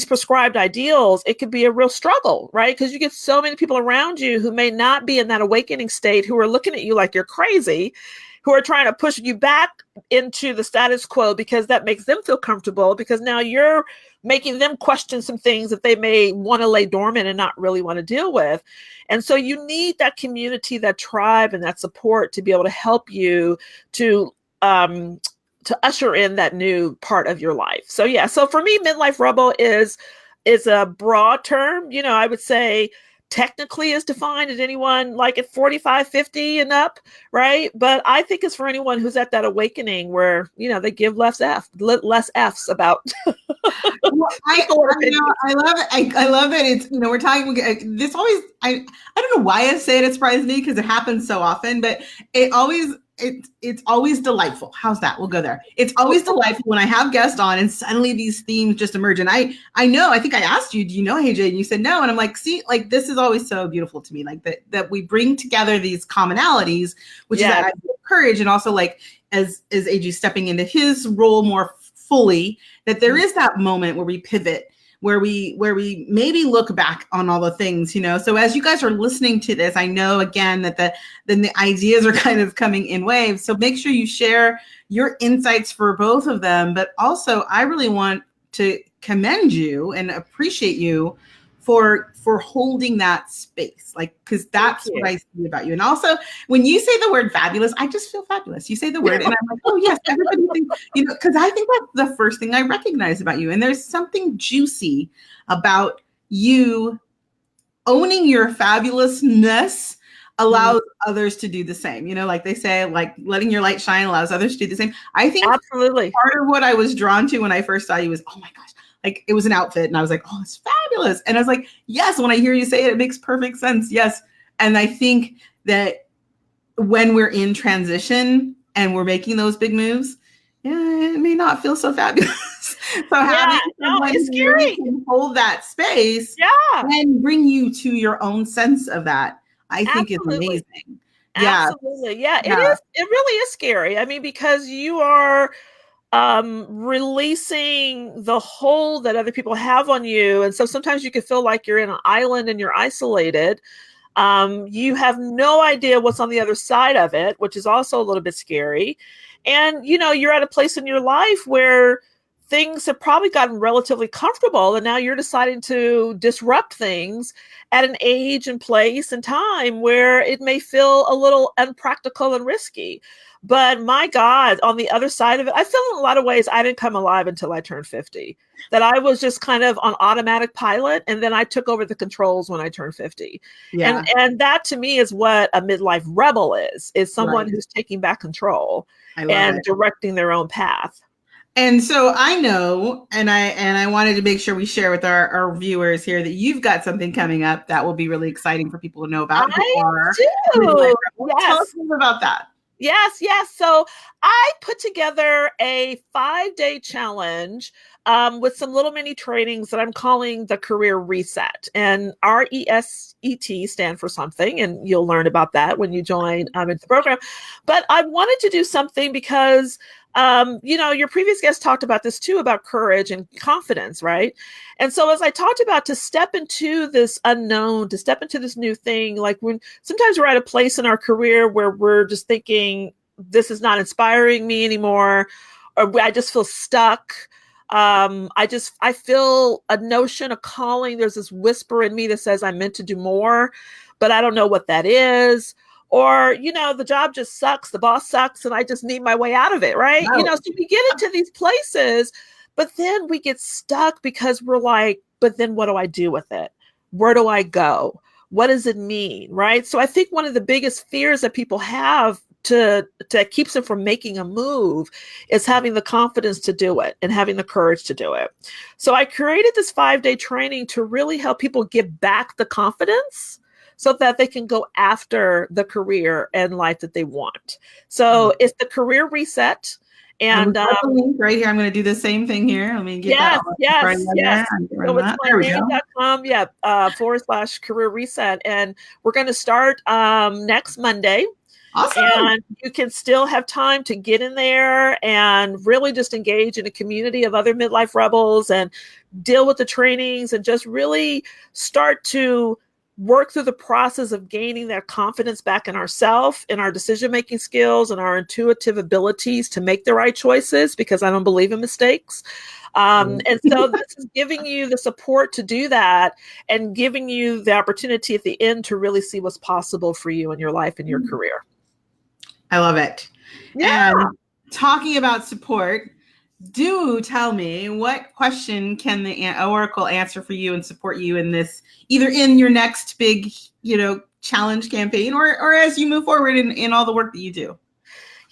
prescribed ideals, it could be a real struggle, right? Because you get so many people around you who may not be in that awakening state, who are looking at you like you're crazy, who are trying to push you back into the status quo because that makes them feel comfortable, because now you're making them question some things that they may want to lay dormant and not really want to deal with. And so you need that community, that tribe, and that support to be able to help you to usher in that new part of your life. So so for me, midlife rebel is a broad term. I would say technically is defined as anyone at 45, 50 and up, right? But I think it's for anyone who's at that awakening where, they give less F's about. Well, I love it. I love that it's, we're talking, this always, I don't know why I say it surprised me, because it happens so often, but it's always delightful. How's that? We'll go there. It's always delightful when I have guests on and suddenly these themes just emerge. And I think I asked you, do you know AJ? And you said no. And I'm like, see, this is always so beautiful to me, that we bring together these commonalities, which is that courage. And also as AJ stepping into his role more fully, that there is that moment where we pivot, where we maybe look back on all the things, So as you guys are listening to this, I know again that the ideas are kind of coming in waves. So make sure you share your insights for both of them. But also, I really want to commend you and appreciate you for holding that space, because that's what I see about you. And also, when you say the word fabulous, I just feel fabulous. You say the word and I'm like, oh yes, everybody thinks, because I think that's the first thing I recognize about you. And there's something juicy about you owning your fabulousness allows others to do the same. Like they say, letting your light shine allows others to do the same. I think absolutely part of what I was drawn to when I first saw you was, oh my gosh, it was an outfit and I was like, oh, it's fabulous. And I was like, yes, when I hear you say it, it makes perfect sense. Yes. And I think that when we're in transition and we're making those big moves, it may not feel so fabulous. So having someone it's scary. Who can hold that space and bring you to your own sense of that, I think is amazing. Absolutely. Yeah, it is. It really is scary. I mean, because you are releasing the hold that other people have on you. And so sometimes you can feel like you're in an island and you're isolated. You have no idea what's on the other side of it, which is also a little bit scary. And, you're at a place in your life where things have probably gotten relatively comfortable, and now you're deciding to disrupt things at an age and place and time where it may feel a little unpractical and risky. But my God, on the other side of it, I feel in a lot of ways I didn't come alive until I turned 50. That I was just kind of on automatic pilot, and then I took over the controls when I turned 50. Yeah. And that to me is what a midlife rebel is someone Right. who's taking back control I love and it. directing their own path. And so I know, and I wanted to make sure we share with our viewers here that you've got something coming up that will be really exciting for people to know about. I Tell do. Yes. us more about that. Yes. So I put together a 5-day challenge with some little mini trainings that I'm calling the Career Reset. And RESET stand for something, and you'll learn about that when you join into the program. But I wanted to do something because your previous guest talked about this too, about courage and confidence, right? And so as I talked about, to step into this unknown, to step into this new thing, like when sometimes we're at a place in our career where we're just thinking, this is not inspiring me anymore, or I just feel stuck. I feel a notion, a calling. There's this whisper in me that says I'm meant to do more, but I don't know what that is. Or, the job just sucks, the boss sucks, and I just need my way out of it, right? Wow. So we get into these places, but then we get stuck because we're like, but then what do I do with it? Where do I go? What does it mean, right? So I think one of the biggest fears that people have to keeps them from making a move is having the confidence to do it and having the courage to do it. So I created this 5-day training to really help people get back the confidence so that they can go after the career and life that they want. So it's the Career Reset. And the link right here. I'm going to do the same thing here. Let me get that. Yes. So it's myname.com, /career reset. And we're going to start next Monday. Awesome. And you can still have time to get in there and really just engage in a community of other midlife rebels and deal with the trainings and just really start to work through the process of gaining that confidence back in ourselves, in our decision-making skills, and our intuitive abilities to make the right choices, because I don't believe in mistakes. And so this is giving you the support to do that and giving you the opportunity at the end to really see what's possible for you in your life and your career. I love it. Yeah. And talking about support, do tell me, what question can the Oracle answer for you and support you in this, either in your next big, challenge campaign or as you move forward in all the work that you do?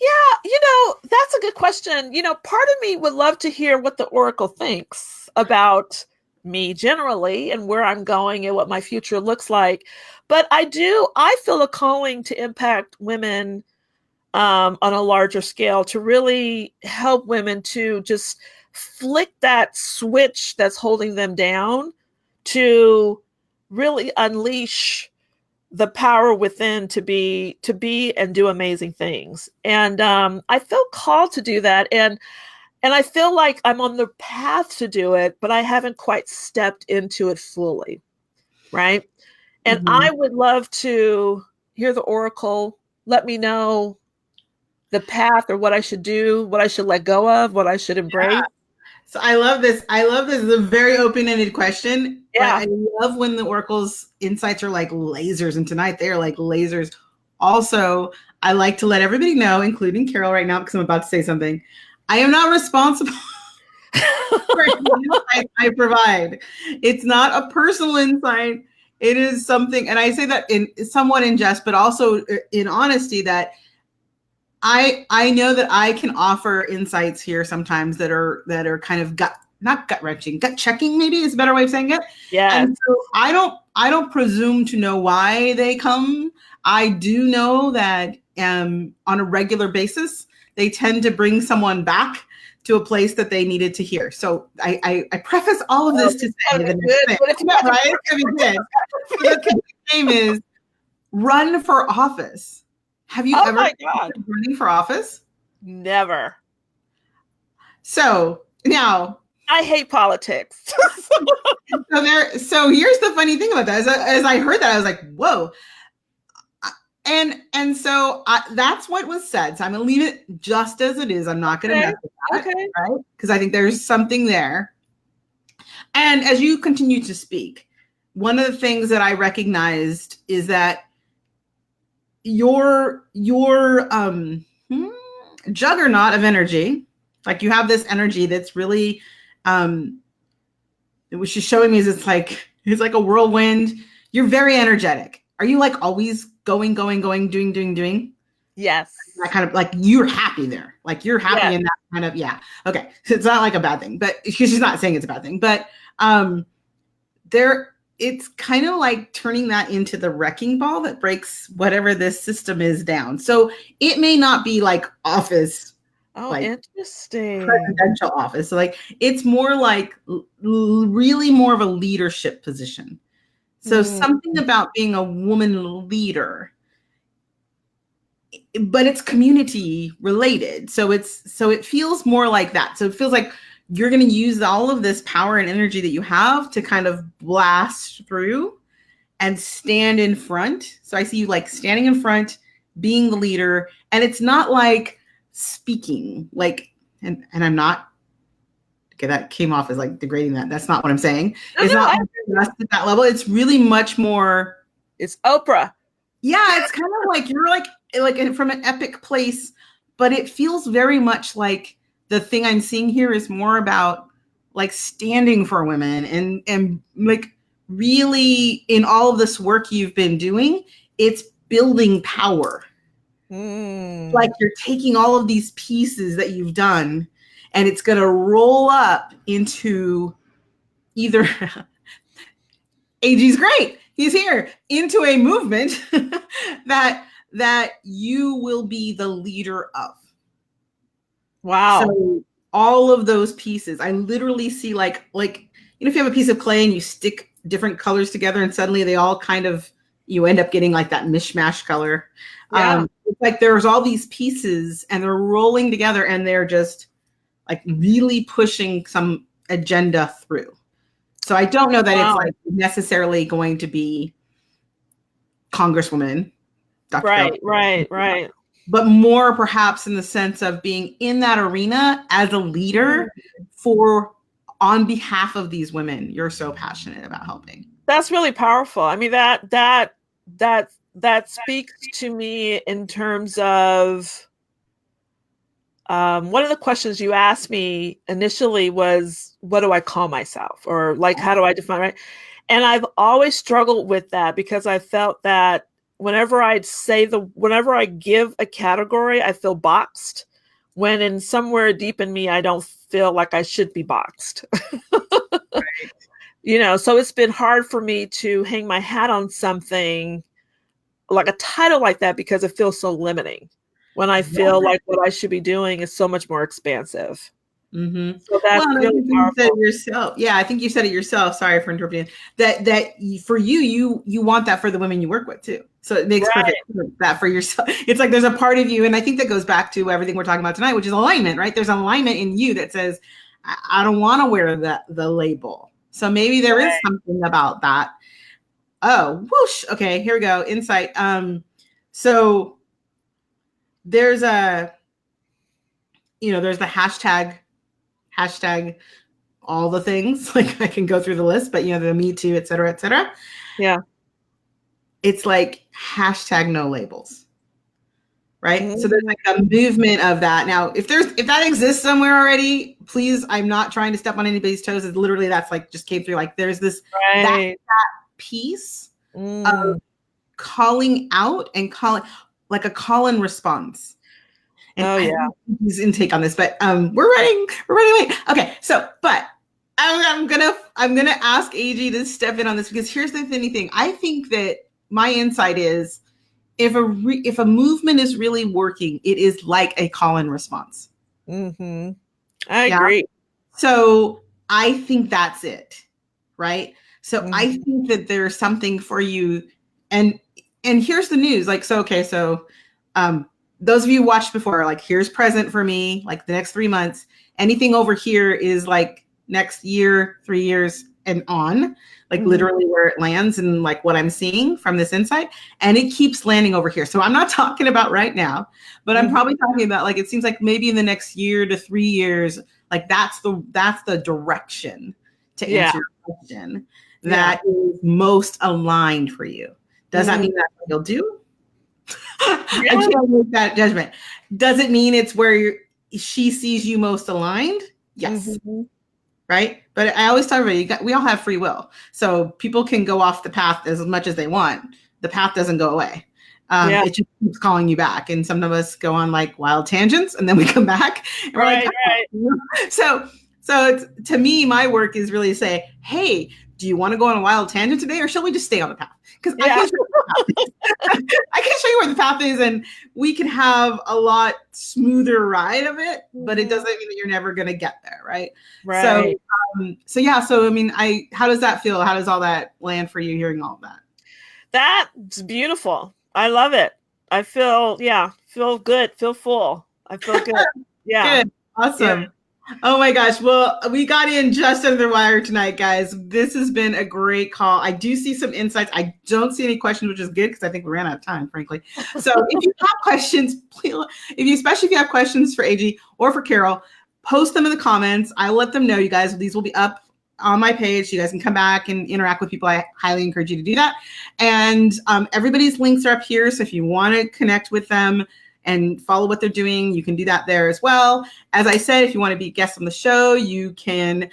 Yeah, that's a good question. Part of me would love to hear what the Oracle thinks about me generally and where I'm going and what my future looks like. But I feel a calling to impact women on a larger scale, to really help women to just flick that switch that's holding them down, to really unleash the power within to be and do amazing things. And I feel called to do that. And I feel like I'm on the path to do it, but I haven't quite stepped into it fully. Right. And I would love to hear the Oracle let me know the path, or what I should do, what I should let go of, what I should embrace. Yeah. So I love this. It's a very open-ended question. Yeah. But I love when the Oracle's insights are like lasers, and tonight they are like lasers. Also, I like to let everybody know, including Carol right now, because I'm about to say something. I am not responsible for the insight I provide. It's not a personal insight. It is something, and I say that somewhat in jest, but also in honesty, that I know that I can offer insights here sometimes that are kind of not gut wrenching, gut checking maybe is a better way of saying it. Yeah. And so I don't presume to know why they come. I do know that on a regular basis, they tend to bring someone back to a place that they needed to hear. So I preface all of this to say the next thing. It's not right. It's gonna be good. So the name is Run for Office. Have you ever running for office? Never. So now I hate politics. So here's the funny thing about that. As I heard that, I was like, whoa. And so that's what was said. So I'm going to leave it just as it is. I'm not going to mess with that, right? Because I think there's something there. And as you continue to speak, one of the things that I recognized is that your juggernaut of energy, like you have this energy that's really, what she's showing me is it's like a whirlwind. You're very energetic. Are you like always going, doing? Yes. That kind of like you're happy there. Like you're happy in that kind of, yeah. Okay. So it's not like a bad thing, but she's not saying it's a bad thing, but it's kind of like turning that into the wrecking ball that breaks whatever this system is down. So it may not be like office. Oh, like interesting. Presidential office. So like it's more like really more of a leadership position. So something about being a woman leader, but it's community related. So it feels more like that. So it feels like you're going to use all of this power and energy that you have to kind of blast through and stand in front. So I see you like standing in front, being the leader, and it's not like speaking, like, and I'm not, okay, that came off as like degrading that. That's not what I'm saying. It's not just at that level. It's really much more. It's Oprah. Yeah, it's kind of like you're like from an epic place, but it feels very much like the thing I'm seeing here is more about like standing for women and like really in all of this work you've been doing, it's building power. Like you're taking all of these pieces that you've done and it's going to roll up into either AG's great. He's here into a movement that you will be the leader of. Wow. So all of those pieces, I literally see like, if you have a piece of clay and you stick different colors together and suddenly they all kind of, you end up getting like that mishmash color. Yeah. It's like there's all these pieces and they're rolling together and they're just like really pushing some agenda through. So I don't know that it's like necessarily going to be Congresswoman. Dr. Right. But more perhaps in the sense of being in that arena as a leader on behalf of these women you're so passionate about helping. That's really powerful. I mean, that speaks to me in terms of one of the questions you asked me initially was, what do I call myself? Or like, how do I define, right? And I've always struggled with that because I felt that whenever I give a category, I feel boxed, when in somewhere deep in me, I don't feel like I should be boxed. Right. So it's been hard for me to hang my hat on something like a title like that because it feels so limiting when I feel like what I should be doing is so much more expansive. Mm-hmm. So that's really powerful. You said yourself. Yeah, I think you said it yourself. Sorry for interrupting. That for you want that for the women you work with too. So it makes perfect sense that for yourself. It's like there's a part of you, and I think that goes back to everything we're talking about tonight, which is alignment, right? There's alignment in you that says, I don't want to wear the label. So maybe there is something about that. Oh, whoosh. Okay, here we go. Insight. So there's there's the hashtag all the things. Like I can go through the list, but the Me Too, et cetera, et cetera. Yeah. It's like hashtag no labels. Right. So there's like a movement of that. Now, if that exists somewhere already, please, I'm not trying to step on anybody's toes. It's literally that's like just came through. Like there's this that piece of calling out and calling like a call and response. And his intake on this, but we're running late. Okay, so but I'm gonna ask AG to step in on this because here's the funny thing. I think that my insight is if a movement is really working, it is like a call and response. Mm-hmm. I agree. So I think that's it, right? So I think that there's something for you, and here's the news. Like so, okay, so those of you who watched before, like here's present for me, like the next 3 months. Anything over here is like next year, 3 years and on, like literally where it lands and like what I'm seeing from this insight. And it keeps landing over here. So I'm not talking about right now, but I'm probably talking about like, it seems like maybe in the next year to 3 years, like that's the direction to answer your question that is most aligned for you. Does that mean that's what you'll do? I can't make that judgment. Does it mean it's where she sees you most aligned? Yes. Right. But I always tell everybody, we all have free will. So people can go off the path as much as they want. The path doesn't go away. It just keeps calling you back. And some of us go on like wild tangents and then we come back. And we're like, So it's, to me, my work is really to say, hey, do you want to go on a wild tangent today or shall we just stay on the path? Because I can show you where the path is and we can have a lot smoother ride of it, but it doesn't mean that you're never going to get there. Right. So yeah. So, I mean, how does that feel? How does all that land for you hearing all of that? That's beautiful. I love it. I feel good. Feel full. I feel good. Yeah. Good. Awesome. Yeah. Oh my gosh. Well, we got in just under the wire tonight, guys. This has been a great call. I do see some insights. I don't see any questions, which is good because I think we ran out of time, frankly. So if you have questions, please, especially if you have questions for AG or for Carol, post them in the comments. I'll let them know, you guys. These will be up on my page. You guys can come back and interact with people. I highly encourage you to do that. And everybody's links are up here. So if you want to connect with them and follow what they're doing, you can do that there as well. As I said, if you want to be guests on the show, you can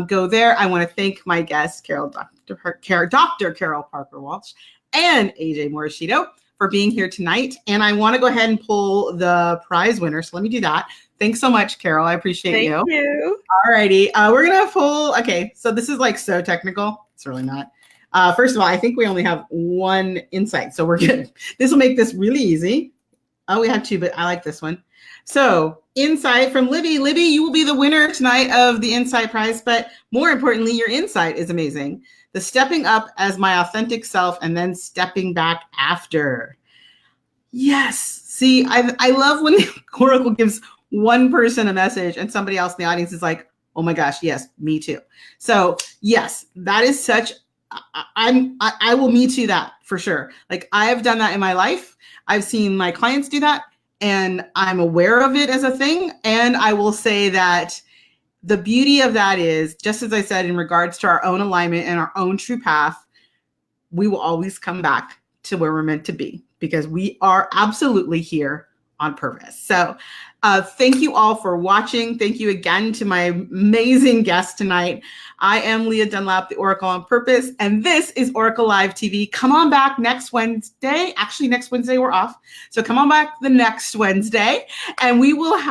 go there. I want to thank my guests, Dr. Carol Parker Walsh and AJ Morishito for being here tonight. And I want to go ahead and pull the prize winner. So let me do that. Thanks so much, Carol. I appreciate you. Thank you. All righty. We're going to pull. Okay. So this is like so technical. It's really not. First of all, I think we only have one insight. So we're good. This will make this really easy. Oh, we have two, but I like this one. So insight from Libby. Libby, you will be the winner tonight of the insight prize. But more importantly, your insight is amazing. The stepping up as my authentic self and then stepping back after. Yes. See, I love when the Oracle gives one person a message and somebody else in the audience is like, oh my gosh, yes, me too. So yes, that is such, I will me too that for sure. Like I have done that in my life. I've seen my clients do that and I'm aware of it as a thing. And I will say that the beauty of that is, just as I said, in regards to our own alignment and our own true path, we will always come back to where we're meant to be because we are absolutely here on purpose. So thank you all for watching. Thank you again to my amazing guest tonight. I am Leah Dunlap, the Oracle on Purpose, and this is Oracle Live TV. Come on back next Wednesday. Actually, next Wednesday we're off. So come on back the next Wednesday, and we will have